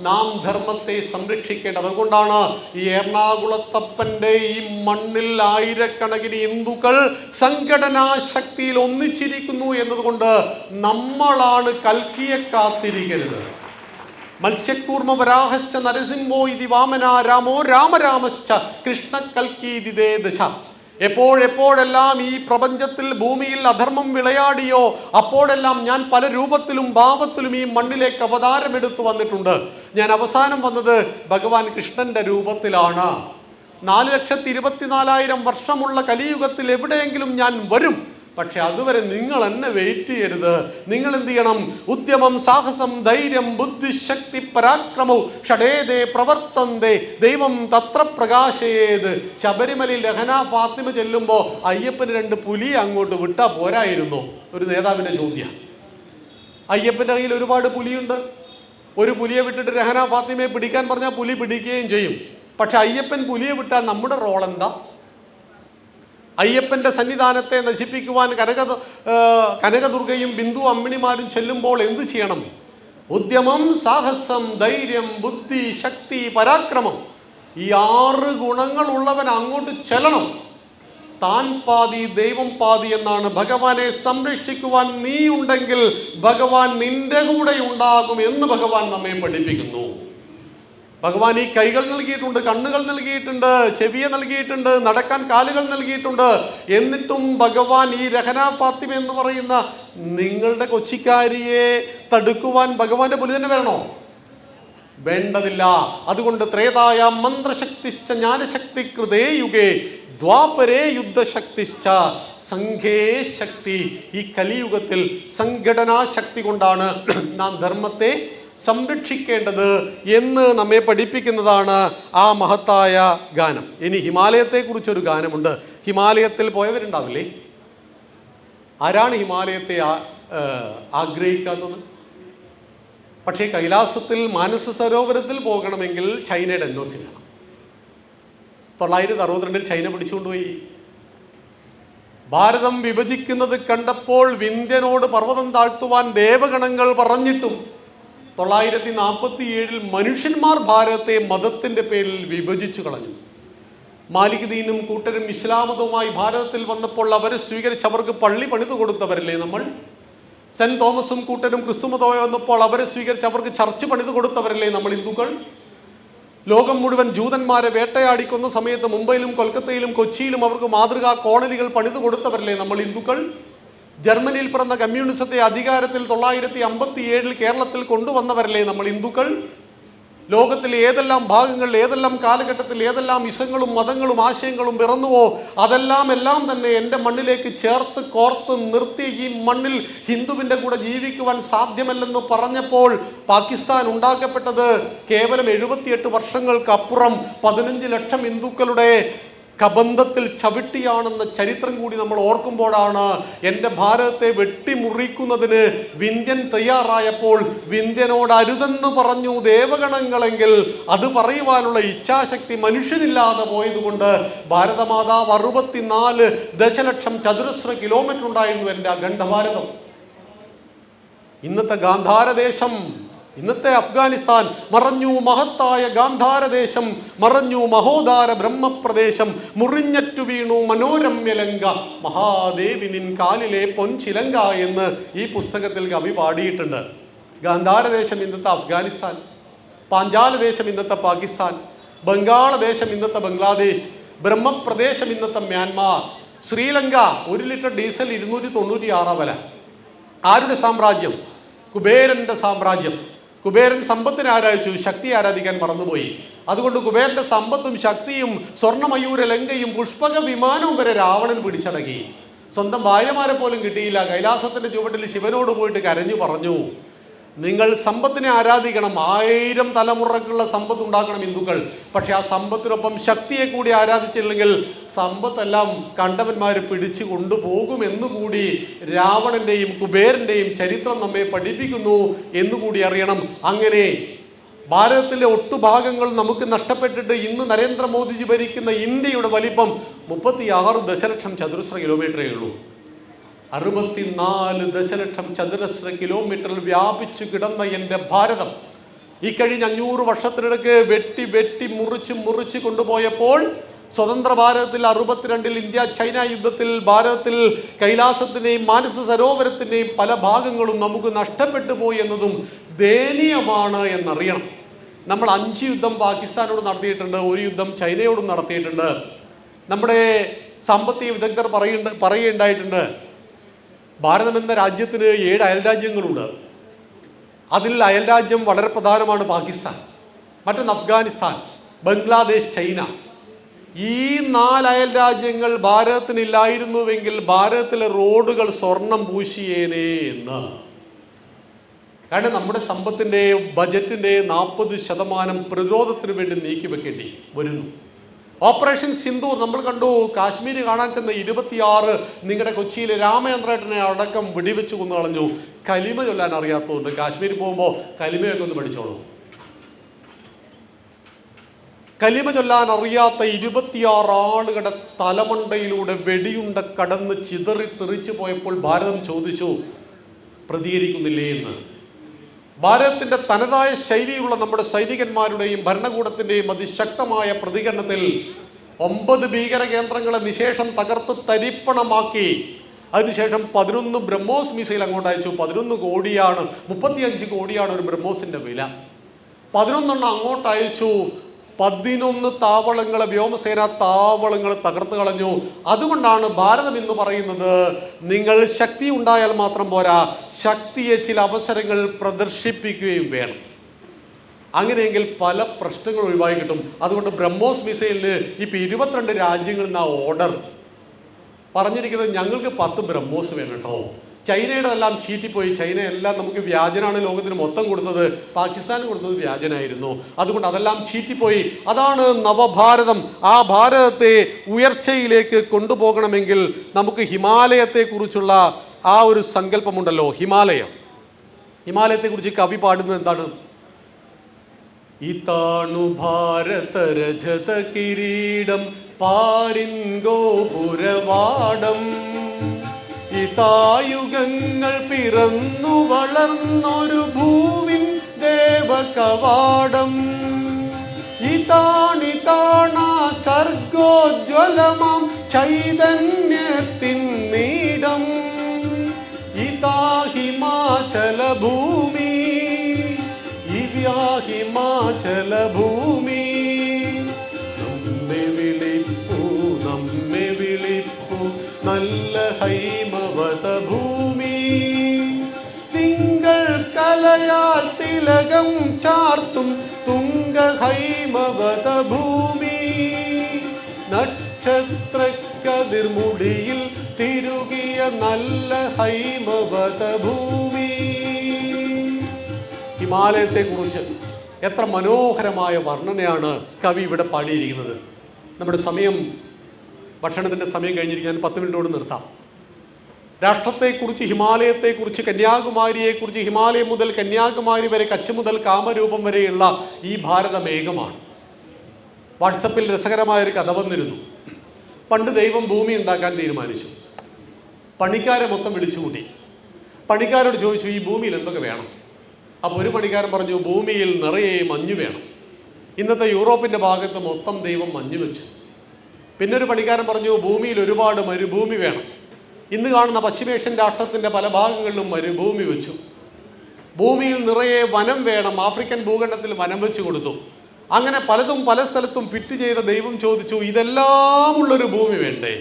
നാം ധർമ്മത്തെ സംരക്ഷിക്കേണ്ടത്. അതുകൊണ്ടാണ് ഈ എറണാകുളത്തപ്പൻ്റെ ഈ മണ്ണിൽ ആയിരക്കണക്കിന് ഹിന്ദുക്കൾ സംഘടനാ ശക്തിയിൽ ഒന്നിച്ചിരിക്കുന്നു എന്നതുകൊണ്ട് നമ്മളാണ് കൽക്കിയെ കാത്തിരിക്കരുത്. മത്സ്യക്കൂർമ്മ വരാഹശ്ച നരസിംഹോ ഇതി വാമന രാമോ രാമരാമശ്ച കൃഷ്ണ കൽക്കീതിദേ ദശ. എപ്പോഴെല്ലാം ഈ പ്രപഞ്ചത്തിൽ ഭൂമിയിൽ അധർമ്മം വിളയാടിയോ അപ്പോഴെല്ലാം ഞാൻ പല രൂപത്തിലും ഭാവത്തിലും ഈ മണ്ണിലേക്ക് അവതാരമെടുത്തു വന്നിട്ടുണ്ട്. ഞാൻ അവസാനം വന്നത് ഭഗവാൻ കൃഷ്ണന്റെ രൂപത്തിലാണ്. 4,24,000 വർഷമുള്ള കലിയുഗത്തിൽ എവിടെയെങ്കിലും ഞാൻ വരും. പക്ഷെ അതുവരെ നിങ്ങൾ എന്നെ വെയിറ്റ് ചെയ്യരുത്. നിങ്ങൾ എന്ത് ചെയ്യണം? ഉദ്യമം, സാഹസം, ധൈര്യം, ബുദ്ധി, ശക്തി, പരാക്രമവും ഷഡേതേ പ്രവർത്തന്തേ ദൈവം തത്ര പ്രകാശയേത്. ശബരിമലയിൽ രഹന ഫാത്തിമ ചെല്ലുമ്പോൾ അയ്യപ്പന് 2 പുലി അങ്ങോട്ട് വിട്ടാൽ പോരായിരുന്നു? ഒരു നേതാവിൻ്റെ ചോദ്യം. അയ്യപ്പൻ്റെ കയ്യിൽ ഒരുപാട് പുലിയുണ്ട്. ഒരു പുലിയെ വിട്ടിട്ട് രഹന ഫാത്തിമയെ പിടിക്കാൻ പറഞ്ഞാൽ പുലി പിടിക്കുകയും ചെയ്യും. പക്ഷെ അയ്യപ്പൻ പുലിയെ വിട്ടാൽ നമ്മുടെ റോൾ എന്താ? അയ്യപ്പൻ്റെ സന്നിധാനത്തെ നശിപ്പിക്കുവാൻ കനകദുർഗയും ബിന്ദു അമ്മിണിമാരും ചെല്ലുമ്പോൾ എന്ത് ചെയ്യണം? ഉദ്യമം, സാഹസം, ധൈര്യം, ബുദ്ധി, ശക്തി, പരാക്രമം, ഈ 6 ഗുണങ്ങൾ ഉള്ളവൻ അങ്ങോട്ട് ചെല്ലണം. താൻ പാതി ദൈവം പാതി എന്നാണ്. ഭഗവാനെ സംരക്ഷിക്കുവാൻ നീ ഉണ്ടെങ്കിൽ ഭഗവാൻ നിന്റെ കൂടെ ഉണ്ടാകും എന്ന് ഭഗവാൻ നമ്മെ പഠിപ്പിക്കുന്നു. ഭഗവാൻ ഈ കൈകൾ നൽകിയിട്ടുണ്ട്, കണ്ണുകൾ നൽകിയിട്ടുണ്ട്, ചെവിയെ നൽകിയിട്ടുണ്ട്, നടക്കാൻ കാലുകൾ നൽകിയിട്ടുണ്ട്. എന്നിട്ടും ഭഗവാൻ ഈ രഹന ഫാത്തിമ എന്ന് പറയുന്ന നിങ്ങളുടെ കൊച്ചിക്കാരിയെ തടുക്കുവാൻ ഭഗവാന്റെ പുലി തന്നെ വരണോ? വേണ്ടതില്ല. അതുകൊണ്ട് ത്രേതായ മന്ത്രശക്തിശ്ച ജ്ഞാനശക്തി കൃതേ യുഗേ ദ്വാപരേ യുദ്ധശക്തിശ്ച സംഘേ ശക്തി. ഈ കലിയുഗത്തിൽ സംഘടനാ ശക്തി കൊണ്ടാണ് നാം ധർമ്മത്തെ സംരക്ഷിക്കേണ്ടത് എന്ന് നമ്മെ പഠിപ്പിക്കുന്നതാണ് ആ മഹത്തായ ഗാനം. ഇനി ഹിമാലയത്തെക്കുറിച്ചൊരു ഗാനമുണ്ട്. ഹിമാലയത്തിൽ പോയവരുണ്ടാവില്ലേ? ആരാണ് ഹിമാലയത്തെ ആഗ്രഹിക്കാത്തത്? പക്ഷേ കൈലാസത്തിൽ മാനസ സരോവരത്തിൽ പോകണമെങ്കിൽ ചൈനയുടെ NOC വേണം. 962 ചൈന പിടിച്ചുകൊണ്ടുപോയി. ഭാരതം വിഭജിക്കുന്നത് കണ്ടപ്പോൾ വിന്ധ്യനോട് പർവ്വതം താഴ്ത്തുവാൻ ദേവഗണങ്ങൾ പറഞ്ഞിട്ടും 947 മനുഷ്യന്മാർ ഭാരതത്തെ മതത്തിൻ്റെ പേരിൽ വിഭജിച്ചു കളഞ്ഞു. മാലിക് ദീനും കൂട്ടരും ഇസ്ലാമതവുമായി ഭാരതത്തിൽ വന്നപ്പോൾ അവരെ സ്വീകരിച്ച് അവർക്ക് പള്ളി പണിതു കൊടുത്തവരല്ലേ നമ്മൾ? സെന്റ് തോമസും കൂട്ടരും ക്രിസ്തുമതമായി വന്നപ്പോൾ അവരെ സ്വീകരിച്ച് അവർക്ക് ചർച്ച് പണിതു കൊടുത്തവരല്ലേ നമ്മൾ ഹിന്ദുക്കൾ? ലോകം മുഴുവൻ ജൂതന്മാരെ വേട്ടയാടിക്കുന്ന സമയത്ത് മുംബൈയിലും കൊൽക്കത്തയിലും കൊച്ചിയിലും അവർക്ക് മാതൃകാ കോളനികൾ പണിതു കൊടുത്തവരല്ലേ നമ്മൾ ഹിന്ദുക്കൾ? ജർമ്മനിയിൽ പിറന്ന കമ്മ്യൂണിസത്തെ അധികാരത്തിൽ 957 കേരളത്തിൽ കൊണ്ടുവന്നവരല്ലേ നമ്മൾ ഹിന്ദുക്കൾ? ലോകത്തിൽ ഏതെല്ലാം ഭാഗങ്ങളിൽ ഏതെല്ലാം കാലഘട്ടത്തിൽ ഏതെല്ലാം ഇസങ്ങളും മതങ്ങളും ആശയങ്ങളും പിറന്നുവോ എല്ലാം തന്നെ എൻ്റെ മണ്ണിലേക്ക് ചേർത്ത് കോർത്ത് നിർത്തി ഈ മണ്ണിൽ ഹിന്ദുവിൻ്റെ കൂടെ ജീവിക്കുവാൻ സാധ്യമല്ലെന്ന് പറഞ്ഞപ്പോൾ പാകിസ്ഥാൻ ഉണ്ടാക്കപ്പെട്ടത് കേവലം 78 വർഷങ്ങൾക്കപ്പുറം 15 ലക്ഷം ഹിന്ദുക്കളുടെ കബന്ധത്തിൽ ചവിട്ടിയാണെന്ന ചരിത്രം കൂടി നമ്മൾ ഓർക്കുമ്പോഴാണ് എൻ്റെ ഭാരതത്തെ വെട്ടിമുറിക്കുന്നതിന് വിന്ധ്യൻ തയ്യാറായപ്പോൾ വിന്ധ്യനോട് അരുതെന്ന് പറഞ്ഞു ദേവഗണങ്ങളെങ്കിൽ അത് പറയുവാനുള്ള ഇച്ഛാശക്തി മനുഷ്യനില്ലാതെ പോയതുകൊണ്ട് ഭാരതമാതാവ് 64 ദശലക്ഷം ചതുരശ്ര കിലോമീറ്റർ ഉണ്ടായിരുന്നു എൻ്റെ അഖണ്ഡ ഭാരതം. ഇന്നത്തെ ഗാന്ധാരദേശം, ഇന്നത്തെ അഫ്ഗാനിസ്ഥാൻ മറഞ്ഞു മഹത്തായ ഗാന്ധാരദേശം, മറഞ്ഞു മഹോദാര ബ്രഹ്മപ്രദേശം, മുറിഞ്ഞറ്റു വീണു മനോരമ്യലങ്ക, മഹാദേവി നിൻ കാലിലെ പൊൻചിലങ്ക എന്ന് ഈ പുസ്തകത്തിൽ കവി പാടിയിട്ടുണ്ട്. ഗാന്ധാരദേശം ഇന്നത്തെ അഫ്ഗാനിസ്ഥാൻ, പാഞ്ചാലദേശം ഇന്നത്തെ പാകിസ്ഥാൻ, ബംഗാളദേശം ഇന്നത്തെ ബംഗ്ലാദേശ്, ബ്രഹ്മപ്രദേശം ഇന്നത്തെ മ്യാൻമാർ, ശ്രീലങ്ക 1 ലിറ്റർ ഡീസൽ 296 വില. ആരുടെ സാമ്രാജ്യം? കുബേരൻ്റെ സാമ്രാജ്യം. കുബേരൻ സമ്പത്തിനെ ആരാധിച്ചു, ശക്തി ആരാധിക്കാൻ മറന്നുപോയി. അതുകൊണ്ട് കുബേരന്റെ സമ്പത്തും ശക്തിയും സ്വർണ്ണമയൂര ലങ്കയും പുഷ്പക വിമാനവും വരെ രാവണൻ പിടിച്ചടക്കി. സ്വന്തം ഭാര്യമാരെ പോലും കിട്ടിയില്ല. കൈലാസത്തിന്റെ ചുവട്ടിൽ ശിവനോട് പോയിട്ട് കരഞ്ഞു പറഞ്ഞു, നിങ്ങൾ സമ്പത്തിനെ ആരാധിക്കണം, 1000 തലമുറക്കുള്ള സമ്പത്ത് ഉണ്ടാക്കണം ഹിന്ദുക്കൾ. പക്ഷെ ആ സമ്പത്തിനൊപ്പം ശക്തിയെ കൂടി ആരാധിച്ചില്ലെങ്കിൽ സമ്പത്തെല്ലാം കണ്ടവന്മാർ പിടിച്ചു കൊണ്ടുപോകുമെന്നുകൂടി രാവണന്റെയും കുബേരന്റെയും ചരിത്രം നമ്മെ പഠിപ്പിക്കുന്നു എന്നുകൂടി അറിയണം. അങ്ങനെ ഭാരതത്തിലെ ഒട്ടുഭാഗങ്ങൾ നമുക്ക് നഷ്ടപ്പെട്ടിട്ട് ഇന്ന് നരേന്ദ്രമോദിജി ഭരിക്കുന്ന ഇന്ത്യയുടെ വലിപ്പം 36 ദശലക്ഷം ചതുരശ്ര കിലോമീറ്ററേ ഉള്ളൂ. 64 ദശലക്ഷം ചതുരശ്ര കിലോമീറ്ററിൽ വ്യാപിച്ചു കിടന്ന എൻ്റെ ഭാരതം ഈ കഴിഞ്ഞ 500 വർഷത്തിനിടയ്ക്ക് വെട്ടി മുറിച്ച് കൊണ്ടുപോയപ്പോൾ സ്വതന്ത്ര ഭാരതത്തിൽ 62 ഇന്ത്യ ചൈന യുദ്ധത്തിൽ ഭാരതത്തിൽ കൈലാസത്തിൻ്റെയും മാനസ സരോവരത്തിൻ്റെയും പല ഭാഗങ്ങളും നമുക്ക് നഷ്ടപ്പെട്ടു പോയി എന്നതും ദയനീയമാണ് എന്നറിയണം. നമ്മൾ 5 യുദ്ധം പാകിസ്ഥാനോട് നടത്തിയിട്ടുണ്ട്, 1 യുദ്ധം ചൈനയോടും നടത്തിയിട്ടുണ്ട്. നമ്മുടെ സാമ്പത്തിക വിദഗ്ധർ പറയുകയുണ്ടായിട്ടുണ്ട്, ഭാരതം എന്ന രാജ്യത്തിന് 7 അയൽരാജ്യങ്ങളുണ്ട്. അതിൽ അയൽരാജ്യം വളരെ പ്രധാനമാണ് പാകിസ്ഥാൻ, മറ്റൊന്ന് അഫ്ഗാനിസ്ഥാൻ, ബംഗ്ലാദേശ്, ചൈന. ഈ 4 അയൽരാജ്യങ്ങൾ ഭാരതത്തിനില്ലായിരുന്നുവെങ്കിൽ ഭാരതത്തിലെ റോഡുകൾ സ്വർണം പൂശിയേനേ എന്ന്. കാരണം നമ്മുടെ സമ്പത്തിൻ്റെ ബജറ്റിൻ്റെ 40% പ്രതിരോധത്തിന് വേണ്ടി നീക്കി വെക്കേണ്ടി വരുന്നു. ഓപ്പറേഷൻ സിന്ദൂർ നമ്മൾ കണ്ടു. കാശ്മീർ കാണാൻ ചെന്ന 26 നിങ്ങളുടെ കൊച്ചിയിലെ രാമചന്ദ്രേട്ടനെ അടക്കം വെടിവെച്ച് കൊന്നു കളഞ്ഞു. കലിമ ചൊല്ലാൻ അറിയാത്തതുകൊണ്ട് കാശ്മീരിൽ പോകുമ്പോൾ കലിമയൊക്കെ ഒന്ന് പഠിച്ചോളൂ. കലിമ ചൊല്ലാൻ അറിയാത്ത 26 ആളുകളുടെ തലമണ്ടയിലൂടെ വെടിയുണ്ട കടന്ന് ചിതറി തെറിച്ചു പോയപ്പോൾ ഭാരതം ചോദിച്ചു, പ്രതികരിക്കുന്നില്ലേ എന്ന്. ഭാരതത്തിൻ്റെ തനതായ ശൈലിയുള്ള നമ്മുടെ സൈനികന്മാരുടെയും ഭരണകൂടത്തിൻ്റെയും അതിശക്തമായ പ്രതികരണത്തിൽ 9 ഭീകര കേന്ദ്രങ്ങളെ നിശേഷം തകർത്ത് തരിപ്പണമാക്കി. അതിനുശേഷം 11 ബ്രഹ്മോസ് മിസൈൽ അങ്ങോട്ട് അയച്ചു. 11 കോടിയാണ്, 35 കോടിയാണ് ഒരു ബ്രഹ്മോസിൻ്റെ വില. 11 അങ്ങോട്ട് അയച്ചു. 11 താവളങ്ങളെ, വ്യോമസേന താവളങ്ങൾ തകർത്ത് കളഞ്ഞു. അതുകൊണ്ടാണ് ഭാരതം എന്ന് പറയുന്നത്, നിങ്ങൾ ശക്തി ഉണ്ടായാൽ മാത്രം പോരാ, ശക്തിയെ ചില അവസരങ്ങൾ പ്രദർശിപ്പിക്കുകയും വേണം. അങ്ങനെയെങ്കിൽ പല പ്രശ്നങ്ങൾ ഒഴിവായി കിട്ടും. അതുകൊണ്ട് ബ്രഹ്മോസ് മിസൈലിന് ഇപ്പം 22 രാജ്യങ്ങളിൽ നിന്ന് ഓർഡർ പറഞ്ഞിരിക്കുന്നത്, ഞങ്ങൾക്ക് 10 ബ്രഹ്മോസ് വേണം കേട്ടോ. ചൈനയുടെ എല്ലാം ചീറ്റിപ്പോയി. ചൈന എല്ലാം നമുക്ക് വ്യാജനാണ് ലോകത്തിന് മൊത്തം കൊടുത്തത്, പാകിസ്ഥാന് കൊടുത്തത് വ്യാജനായിരുന്നു. അതുകൊണ്ട് അതെല്ലാം ചീറ്റിപ്പോയി. അതാണ് നവഭാരതം. ആ ഭാരതത്തെ ഉയർച്ചയിലേക്ക് കൊണ്ടുപോകണമെങ്കിൽ നമുക്ക് ഹിമാലയത്തെക്കുറിച്ചുള്ള ആ ഒരു സങ്കല്പമുണ്ടല്ലോ, ഹിമാലയത്തെക്കുറിച്ച് കവി പാടുന്നത് എന്താണ്? ഇതാണു ഭാരത രജത കിരീടം പാരിൻ ഗോപുരവാടം, ത്രിതായുഗങ്ങൾ പിറന്നു വളർന്നൊരു ഭൂവിൻ ദേവകവാടം. ഇതാണിതാണാ സർഗോജ്വലമാം ചൈതന്യത്തിൻ നീടം. ഇതാ ഹിമാചല ഭൂമി, ഇവ്യാ ഹിമാചല ഭൂമി. നമ്മെ വിളിപ്പൂ, നമ്മെ വിളിപ്പൂ നല്ല ഹൈമവത ഭൂമി. തിങ്കൾ കലയാൽ തിലകം ചാർത്തും തുങ്ക ഹൈമവത ഭൂമി. നക്ഷത്രക്കതിർമുടിയിൽ തിരുകിയ നല്ല ഹൈമവത ഭൂമി. ഹിമാലയത്തെ കുറിച്ച് എത്ര മനോഹരമായ വർണ്ണനയാണ് കവി ഇവിടെ പാടിയിരിക്കുന്നത്. നമ്മുടെ സമയം, ഭക്ഷണത്തിൻ്റെ സമയം കഴിഞ്ഞിരിക്കും. ഞാൻ 10 മിനിറ്റോട് നിർത്താം. രാഷ്ട്രത്തെക്കുറിച്ച്, ഹിമാലയത്തെക്കുറിച്ച്, കന്യാകുമാരിയെക്കുറിച്ച്, ഹിമാലയം മുതൽ കന്യാകുമാരി വരെ, കച്ച് മുതൽ കാമരൂപം വരെയുള്ള ഈ ഭാരതമേഘമാണ്. വാട്സപ്പിൽ രസകരമായൊരു കഥ വന്നിരുന്നു. പണ്ട് ദൈവം ഭൂമി ഉണ്ടാക്കാൻ തീരുമാനിച്ചു. പണിക്കാരെ മൊത്തം വിളിച്ചുകൂട്ടി. പണിക്കാരോട് ചോദിച്ചു, ഈ ഭൂമിയിൽ എന്തൊക്കെ വേണം? അപ്പോൾ ഒരു പണിക്കാരൻ പറഞ്ഞു, ഭൂമിയിൽ നിറയെ മഞ്ഞ് വേണം. ഇന്നത്തെ യൂറോപ്പിൻ്റെ ഭാഗത്ത് മൊത്തം ദൈവം മഞ്ഞ് വെച്ചു. പിന്നെ ഒരു പണിക്കാരൻ പറഞ്ഞു, ഭൂമിയിൽ ഒരുപാട് മരുഭൂമി വേണം. ഇന്ന് കാണുന്ന പശ്ചിമേഷ്യൻ രാഷ്ട്രത്തിൻ്റെ പല ഭാഗങ്ങളിലും മരുഭൂമി വെച്ചു. ഭൂമിയിൽ നിറയെ വനം വേണം. ആഫ്രിക്കൻ ഭൂഖണ്ഡത്തിൽ വനം വെച്ച് കൊടുത്തു. അങ്ങനെ പലതും പല സ്ഥലത്തും ഫിറ്റ് ചെയ്ത ദൈവം ചോദിച്ചു, ഇതെല്ലാം ഉള്ളൊരു ഭൂമി വേണ്ടേ?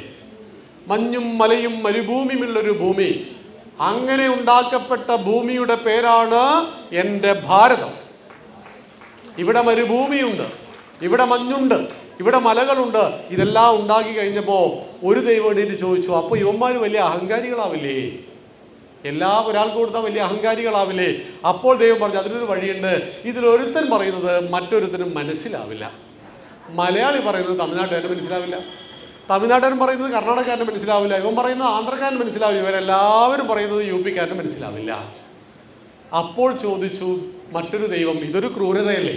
മഞ്ഞും മലയും മരുഭൂമിയുമുള്ളൊരു ഭൂമി. അങ്ങനെ ഉണ്ടാക്കപ്പെട്ട ഭൂമിയുടെ പേരാണ് എൻ്റെ ഭാരതം. ഇവിടെ മരുഭൂമിയുണ്ട്, ഇവിടെ മഞ്ഞുണ്ട്, ഇവിടെ മലകളുണ്ട്. ഇതെല്ലാം ഉണ്ടാക്കി കഴിഞ്ഞപ്പോൾ ഒരു ദൈവം എണീറ്റ് ചോദിച്ചു, അപ്പോൾ ഇവന്മാർ വലിയ അഹങ്കാരികളാവില്ലേ? ഒരാൾക്ക് കൊടുത്താൽ വലിയ അഹങ്കാരികളാവില്ലേ? അപ്പോൾ ദൈവം പറഞ്ഞു, അതിനൊരു വഴിയുണ്ട്. ഇതിലൊരുത്തൻ പറയുന്നത് മറ്റൊരുത്തനും മനസ്സിലാവില്ല. മലയാളി പറയുന്നത് തമിഴ്നാട്ടുകാരന് മനസ്സിലാവില്ല, തമിഴ്നാട്ടുകാരൻ പറയുന്നത് കർണാടകക്കാരന് മനസ്സിലാവില്ല, ഇവൻ പറയുന്നത് ആന്ധ്രക്കാരന് മനസ്സിലാവില്ല, ഇവരെല്ലാവരും പറയുന്നത് UP-ക്കാരന് മനസ്സിലാവില്ല. അപ്പോൾ ചോദിച്ചു മറ്റൊരു ദൈവം, ഇതൊരു ക്രൂരതയല്ലേ?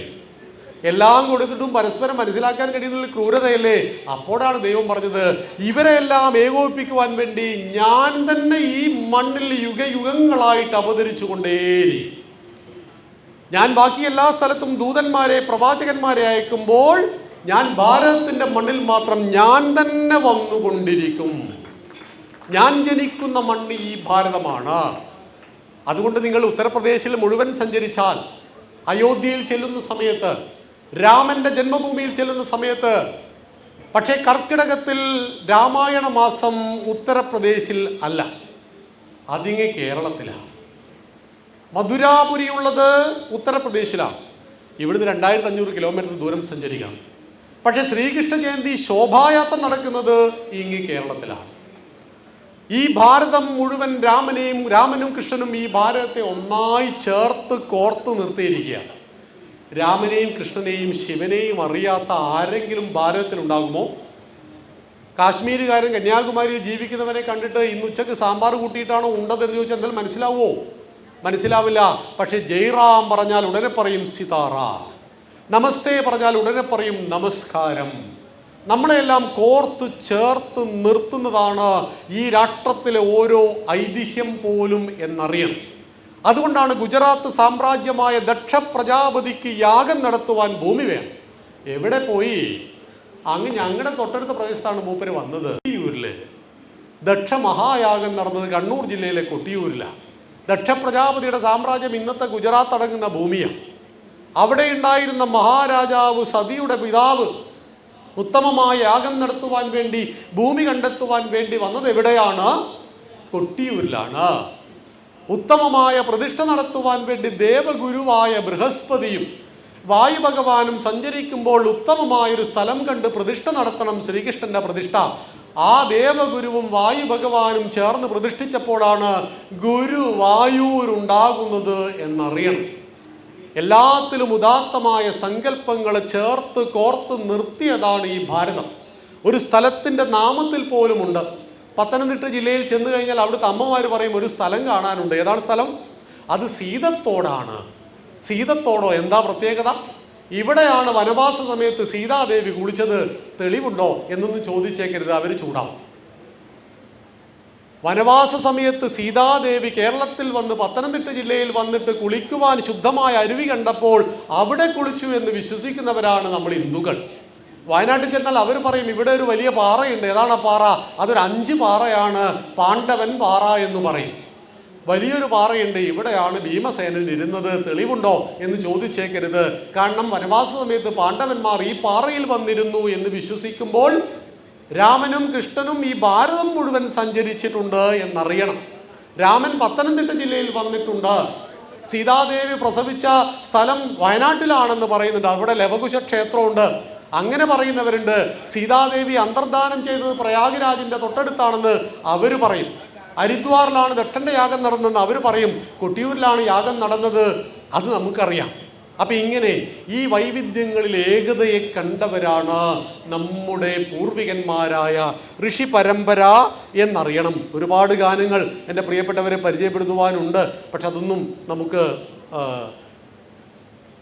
എല്ലാം കൊടുത്തിട്ടും പരസ്പരം മനസ്സിലാക്കാൻ കഴിയുന്ന ക്രൂരതയല്ലേ? അപ്പോഴാണ് ദൈവം പറഞ്ഞത്, ഇവരെല്ലാം ഏകോപിപ്പിക്കുവാൻ വേണ്ടി ഞാൻ തന്നെ ഈ മണ്ണിൽ യുഗയുഗങ്ങളായിട്ട് അവതരിച്ചു കൊണ്ടേരി. ഞാൻ ബാക്കി എല്ലാ സ്ഥലത്തും ദൂതന്മാരെ, പ്രവാചകന്മാരെ അയക്കുമ്പോൾ ഞാൻ ഭാരതത്തിൻ്റെ മണ്ണിൽ മാത്രം ഞാൻ തന്നെ വന്നുകൊണ്ടിരിക്കും. ഞാൻ ജനിക്കുന്ന മണ്ണ് ഈ ഭാരതമാണ്. അതുകൊണ്ട് നിങ്ങൾ ഉത്തർപ്രദേശിൽ മുഴുവൻ സഞ്ചരിച്ചാൽ, അയോധ്യയിൽ ചെല്ലുന്ന സമയത്ത്, രാമന്റെ ജന്മഭൂമിയിൽ ചെല്ലുന്ന സമയത്ത്, പക്ഷേ കർക്കിടകത്തിൽ രാമായണ മാസം ഉത്തർപ്രദേശിൽ അല്ല, അതിങ്ങ് കേരളത്തിലാണ്. മധുരാപുരിയുള്ളത് ഉത്തർപ്രദേശിലാണ്. ഇവിടുന്ന് 2500 കിലോമീറ്റർ ദൂരം സഞ്ചരിക്കണം. പക്ഷേ ശ്രീകൃഷ്ണ ജയന്തി ശോഭായാത്ര നടക്കുന്നത് ഇങ്ങ് കേരളത്തിലാണ്. ഈ ഭാരതം മുഴുവൻ രാമനും കൃഷ്ണനും ഈ ഭാരതത്തെ ഒന്നായി ചേർത്ത് കോർത്ത് നിർത്തിയിരിക്കുകയാണ്. രാമനെയും കൃഷ്ണനെയും ശിവനെയും അറിയാത്ത ആരെങ്കിലും ഭാരതത്തിലുണ്ടാകുമോ? കാശ്മീരുകാരൻ കന്യാകുമാരിയിൽ ജീവിക്കുന്നവരെ കണ്ടിട്ട് ഇന്ന് ഉച്ചക്ക് സാമ്പാർ കൂട്ടിയിട്ടാണോ ഉണ്ടതെന്ന് ചോദിച്ചാൽ എന്തായാലും മനസ്സിലാവുമോ? മനസ്സിലാവില്ല. പക്ഷെ ജയ്റാം പറഞ്ഞാൽ ഉടനെ പറയും സീതാറാം, നമസ്തേ പറഞ്ഞാൽ ഉടനെ പറയും നമസ്കാരം. നമ്മളെല്ലാം കോർത്ത് ചേർത്ത് നിർത്തുന്നതാണ് ഈ രാഷ്ട്രത്തിലെ ഓരോ ഐതിഹ്യം പോലും എന്നറിയണം. അതുകൊണ്ടാണ് ഗുജറാത്ത് സാമ്രാജ്യമായ ദക്ഷ പ്രജാപതിക്ക് യാഗം നടത്തുവാൻ ഭൂമി വേണം. എവിടെ പോയി? അങ്ങ് ഞങ്ങളുടെ തൊട്ടടുത്ത പ്രദേശത്താണ് മൂപ്പര് വന്നത്. കൊട്ടിയൂരില് ദക്ഷ മഹായാഗം നടന്നത് കണ്ണൂർ ജില്ലയിലെ കൊട്ടിയൂരിലാണ്. ദക്ഷ പ്രജാപതിയുടെ സാമ്രാജ്യം ഇന്നത്തെ ഗുജറാത്ത് അടങ്ങുന്ന ഭൂമിയാണ്. അവിടെ ഉണ്ടായിരുന്ന മഹാരാജാവ് സതിയുടെ പിതാവ് ഉത്തമമായ യാഗം നടത്തുവാൻ വേണ്ടി, ഭൂമി കണ്ടെത്തുവാൻ വേണ്ടി വന്നത് എവിടെയാണ്? കൊട്ടിയൂരിലാണ്. ഉത്തമമായ പ്രതിഷ്ഠ നടത്തുവാൻ വേണ്ടി ദേവഗുരുവായ ബൃഹസ്പതിയും വായു ഭഗവാനും സഞ്ചരിക്കുമ്പോൾ ഉത്തമമായൊരു സ്ഥലം കണ്ട് പ്രതിഷ്ഠ നടത്തണം, ശ്രീകൃഷ്ണന്റെ പ്രതിഷ്ഠ. ആ ദേവഗുരുവും വായു ഭഗവാനും ചേർന്ന് പ്രതിഷ്ഠിച്ചപ്പോഴാണ് ഗുരുവായൂരുണ്ടാകുന്നത് എന്നറിയണം. എല്ലാത്തിലും ഉദാത്തമായ സങ്കല്പങ്ങളെ ചേർത്ത് കോർത്ത് നിർത്തിയതാണ് ഈ ഭാരതം. ഒരു സ്ഥലത്തിൻ്റെ നാമത്തിൽ പോലുമുണ്ട്. പത്തനംതിട്ട ജില്ലയിൽ ചെന്ന് കഴിഞ്ഞാൽ അവിടുത്തെ അമ്മമാർ പറയും ഒരു സ്ഥലം കാണാനുണ്ട്. ഏതാണ് സ്ഥലം? അത് സീതത്തോടാണ്. സീതത്തോടോ? എന്താ പ്രത്യേകത? ഇവിടെയാണ് വനവാസ സമയത്ത് സീതാദേവി കുളിച്ചത്, തെളിവുണ്ടോ എന്നൊന്നും ചോദിച്ചേക്കരുത്, അവർ ചൂടാവും. വനവാസ സമയത്ത് സീതാദേവി കേരളത്തിൽ വന്ന് പത്തനംതിട്ട ജില്ലയിൽ വന്നിട്ട് കുളിക്കുവാൻ ശുദ്ധമായ അരുവി കണ്ടപ്പോൾ അവിടെ കുളിച്ചു എന്ന് വിശ്വസിക്കുന്നവരാണ് നമ്മൾ ഹിന്ദുക്കൾ. വയനാട്ടിൽ ചെന്നാൽ അവർ പറയും ഇവിടെ ഒരു വലിയ പാറയുണ്ട്. ഏതാണ് ആ പാറ? അതൊരു 5 പാറയാണ്, പാണ്ഡവൻ പാറ എന്ന് പറയും. വലിയൊരു പാറയുണ്ട്, ഇവിടെയാണ് ഭീമസേനൻ ഇരുന്നത്, തെളിവുണ്ടോ എന്ന് ചോദിച്ചേക്കരുത്. കാരണം വനവാസ സമയത്ത് പാണ്ഡവന്മാർ ഈ പാറയിൽ വന്നിരുന്നു എന്ന് വിശ്വസിക്കുമ്പോൾ രാമനും കൃഷ്ണനും ഈ ഭാരതം മുഴുവൻ സഞ്ചരിച്ചിട്ടുണ്ട് എന്നറിയണം. രാമൻ പത്തനംതിട്ട ജില്ലയിൽ വന്നിട്ടുണ്ട്. സീതാദേവി പ്രസവിച്ച സ്ഥലം വയനാട്ടിലാണെന്ന് പറയുന്നുണ്ട്. അവിടെ ലവകുശ ക്ഷേത്രമുണ്ട്. അങ്ങനെ പറയുന്നവരുണ്ട്. സീതാദേവി അന്തർദാനം ചെയ്തത് പ്രയാഗ്രാജിൻ്റെ തൊട്ടടുത്താണെന്ന് അവർ പറയും. ഹരിദ്വാറിലാണ് ദക്ഷൻ്റെ യാഗം നടന്നതെന്ന് അവർ പറയും. കൊട്ടിയൂരിലാണ് യാഗം നടന്നത്, അത് നമുക്കറിയാം. അപ്പം ഇങ്ങനെ ഈ വൈവിധ്യങ്ങളിൽ ഏകതയെ കണ്ടവരാണ് നമ്മുടെ പൂർവികന്മാരായ ഋഷി പരമ്പര എന്നറിയണം. ഒരുപാട് ഗാനങ്ങൾ എൻ്റെ പ്രിയപ്പെട്ടവരെ പരിചയപ്പെടുത്തുവാനുണ്ട്. പക്ഷെ അതൊന്നും നമുക്ക്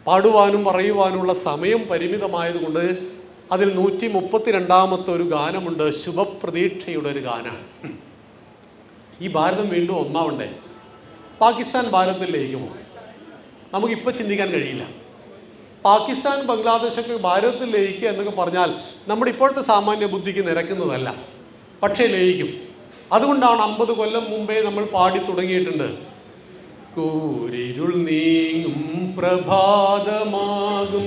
പാടുവാനും പറയുവാനുള്ള സമയം പരിമിതമായതുകൊണ്ട് അതിൽ 132ാമത്തെ ഒരു ഗാനമുണ്ട്. ശുഭപ്രതീക്ഷയുടെ ഒരു ഗാനമാണ്. ഈ ഭാരതം വീണ്ടും ഒന്നാവണ്ടേ? പാകിസ്ഥാൻ ഭാരതത്തിൽ ലയിക്കുമോ? നമുക്കിപ്പോൾ ചിന്തിക്കാൻ കഴിയില്ല. പാകിസ്ഥാൻ ബംഗ്ലാദേശൊക്കെ ഭാരതത്തിൽ ലയിക്കുക എന്നൊക്കെ പറഞ്ഞാൽ നമ്മുടെ ഇപ്പോഴത്തെ സാമാന്യ ബുദ്ധിക്ക് നിരക്കുന്നതല്ല. പക്ഷേ ലയിക്കും. അതുകൊണ്ടാണ് 50 കൊല്ലം മുമ്പേ നമ്മൾ പാടി തുടങ്ങിയിട്ടുണ്ട്. കൂരിരുൾ നീങ്ങും പ്രഭാതമാകും,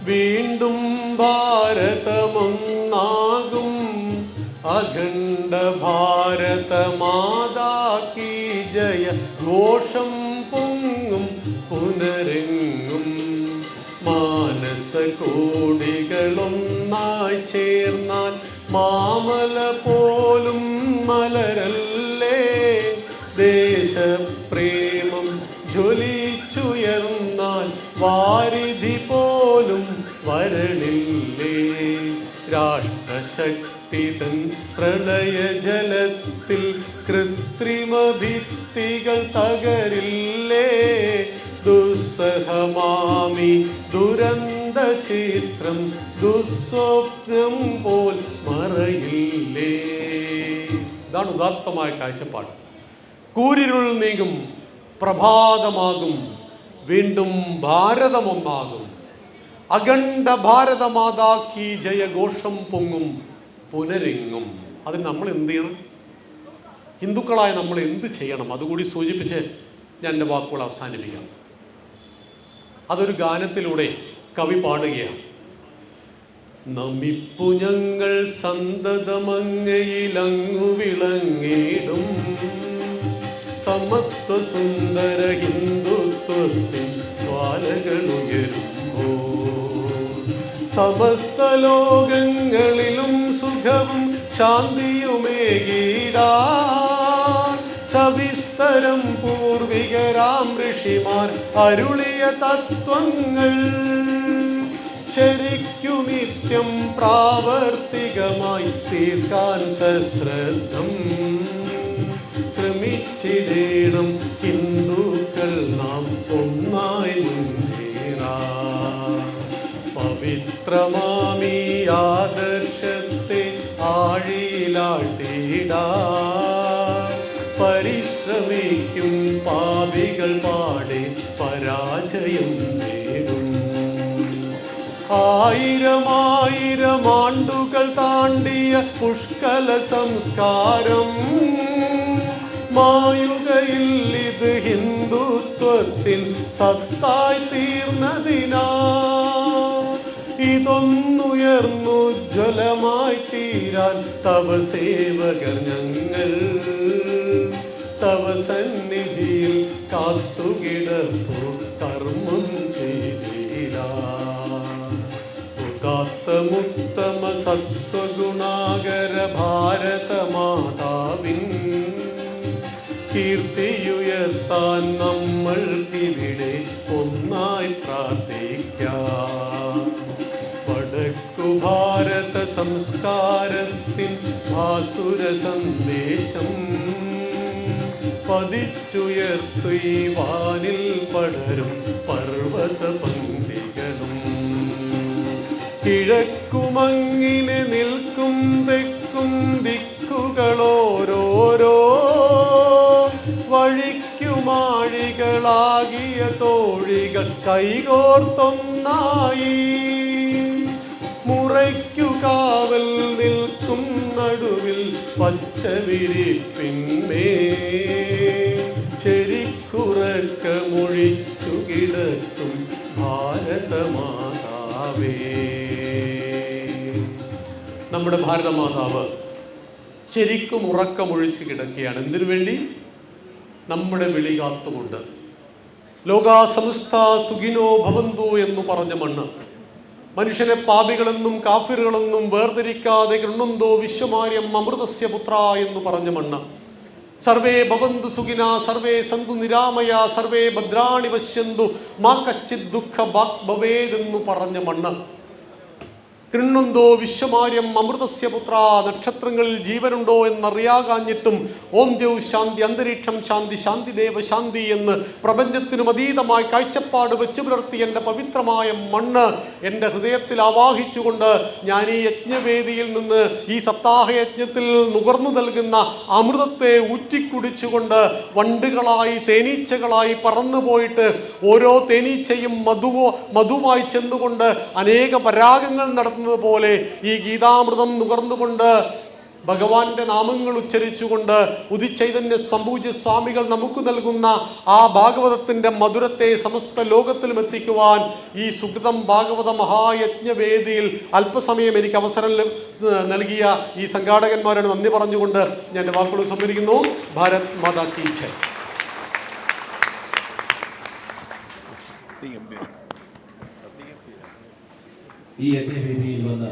വീണ്ടും ഭാരതമൊന്നാകും, അഖണ്ഡ ഭാരത മാതാ കീ ജയ, ഘോഷം പൊങ്ങും പുനരെങ്ങും, മാനസ കോടികളൊന്നായി ചേർന്നാൽ മാമല പോലും മലരല്ലേ, ദേശപ്രേമം ജ്വലിച്ചുയർന്നാൽ വാരിധി പോലും വരണില്ലേ, രാഷ്ട്രശക്തി തൻ പ്രളയജലത്തിൽ കൃത്രിമ ഭിത്തികൾ തകരില്ലേ, ദുസ്സഹമാമി ദുരന്ത ചിത്രം ദുസ്വപ്നം പോൽ മറയില്ലേ. ഇതാണ് ഉദാത്തമായ കാഴ്ചപ്പാട്. കൂരിരുൾ നീങ്ങും പ്രഭാതമാകും, വീണ്ടും ഭാരതമൊന്നാകും, അഖണ്ഡ ഭാരതമാതാ കീ ജയഘോഷം പൊങ്ങും പുനരെങ്ങും. അതിന് നമ്മൾ എന്ത് ചെയ്യണം? ഹിന്ദുക്കളായ നമ്മൾ എന്ത് ചെയ്യണം? അതുകൂടി സൂചിപ്പിച്ച് ഞാൻ എൻ്റെ വാക്കുകൾ അവസാനിപ്പിക്കാം. അതൊരു ഗാനത്തിലൂടെ കവി പാടുകയാണ്. നമിപ്പു ഞങ്ങൾ സന്തതമങ്ങയിലങ്ങു വിളങ്ങിടും, സമത്വ സുന്ദര ഹിന്ദുത്വത്തിൻ ജ്വാലകളുയരുമ്പോ, സമസ്ത ലോകങ്ങളിലും സുഖവും ശാന്തിയുമേകിടാൻ സവിസ്തരം പൂർവികരാം ഋഷിമാർ അരുളിയ തത്വങ്ങൾ ശരിക്കു നിത്യം പ്രാവർത്തികമായി തീർക്കാൻ സശ്രദ്ധം ശ്രമിച്ചിടേണം ഹിന്ദുക്കൾ നാം ഒന്നായി മുന്നേറാം. പവിത്രമാമീ ആദർശത്തെ ആഴിയിലാട്ടിടാൻ പരിശ്രമിക്കും പാപികൾ പാടെ പരാജയം നേടും. 1000 ആണ്ടുകൾ താണ്ടിയ പുഷ്കല സംസ്കാരം മായുകയിൽ ഇത് ഹിന്ദുത്വത്തിൻ സത്തായി തീർന്നതിനാ, ഇതൊന്നുയർന്നു ജ്വലമായി തീരാൻ തവ സേവകർ ഞങ്ങൾ തവ സന്നിധിയിൽ കാത്തുകിടപ്പു കർമ്മം ചെയ്തിടാ. ഉദാത്തമുത്തമ സത്വഗുണാകര ഭാരത മാതാവിൻ കീർത്തിയുയർത്താൻ നമ്മൾക്കിവിടെ ഒന്നായി പ്രാർത്ഥിക്കാം. വടക്കു ഭാരത സംസ്കാരത്തിൻ ഭാസുര സന്ദേശം പതിച്ചുയർത്തു ഈ വാനിൽ പടരും പർവ്വത പങ്ക്തികളും, കിഴക്കുമങ്ങിനെ നിൽക്കും തെക്കും ദിക്കുകളോരോരോ കൈകോർത്തൊന്നായി മുറയ്ക്കു കാവൽ നിൽക്കും നടുവിൽ പച്ചവിരിപ്പിന്മേ ശരിക്കുറക്കമൊഴിച്ചു കിടക്കും ഭാരതമാതാവേ. നമ്മുടെ ഭാരതമാതാവ് ശരിക്കും ഉറക്കമൊഴിച്ച് കിടക്കുകയാണ്. എന്തിനു വേണ്ടി? നമ്മുടെ വിളി കാത്തുകൊണ്ട്. ലോകാ സമസ്ത സുഖിനോ ഭവന്തു എന്ന് പറഞ്ഞ മണ്ണ്, മനുഷ്യനെ പാപികളെന്നും കാഫിറുകളെന്നും വേർതിരിക്കാതെ ഗൃണ്ണന്തോ വിശ്വമാര്യം അമൃതസ്യ പുത്ര എന്ന് പറഞ്ഞ മണ്ണ്, സർവേ ഭവന്തു സുഖിന സർവേ സന്തു നിരാമയ സർവേ ഭദ്രാണി പശ്യന്തു മാ കശ്ചിത് ദുഃഖ ഭാഗ് ഭവേദ് എന്ന് പറഞ്ഞ മണ്ണ്, കൃണ്ണുന്തോ വിശ്വമാര്യം അമൃതസ്യ പുത്ര, നക്ഷത്രങ്ങളിൽ ജീവനുണ്ടോ എന്നറിയാകാഞ്ഞിട്ടും ഓം ദ്യൗ ശാന്തി അന്തരീക്ഷം ശാന്തി ശാന്തി ദേവ ശാന്തി എന്ന് പ്രപഞ്ചത്തിനും അതീതമായി കാഴ്ചപ്പാട് വെച്ചു പുലർത്തി എൻ്റെ പവിത്രമായ മണ്ണ് എൻ്റെ ഹൃദയത്തിൽ ആവാഹിച്ചുകൊണ്ട് ഞാൻ ഈ യജ്ഞവേദിയിൽ നിന്ന് ഈ സപ്താഹയജ്ഞത്തിൽ നുകർന്നു നൽകുന്ന അമൃതത്തെ ഊറ്റിക്കുടിച്ചുകൊണ്ട് വണ്ടുകളായി തേനീച്ചകളായി പറന്നു പോയിട്ട് ഓരോ തേനീച്ചയും മധുമായി ചെന്നുകൊണ്ട് അനേക പരാഗങ്ങൾ നടത്തുന്നത് പോലെ ഈ ഗീതാമൃതം നുകർന്നുകൊണ്ട് ഭഗവാന്റെ നാമങ്ങൾ ഉച്ചരിച്ചുകൊണ്ട് ഉദിച്ചൈതന്യ സംപൂജ്യ സ്വാമികൾ നമുക്ക് നൽകുന്ന ആ ഭാഗവതത്തിൻ്റെ മധുരത്തെ സമസ്ത ലോകത്തിലും എത്തിക്കുവാൻ ഈ സുഗതം ഭാഗവത മഹായജ്ഞവേദിയിൽ അല്പസമയം എനിക്ക് അവസരം നൽകിയ ഈ സംഘാടകന്മാരോട് നന്ദി പറഞ്ഞുകൊണ്ട് ഞാൻ എൻ്റെ വാക്കുകൾ സംഭരിക്കുന്നു. ഭാരത് മാതാ കീ ജയ്. ഈ യജ്ഞവേദിയിൽ വന്ന്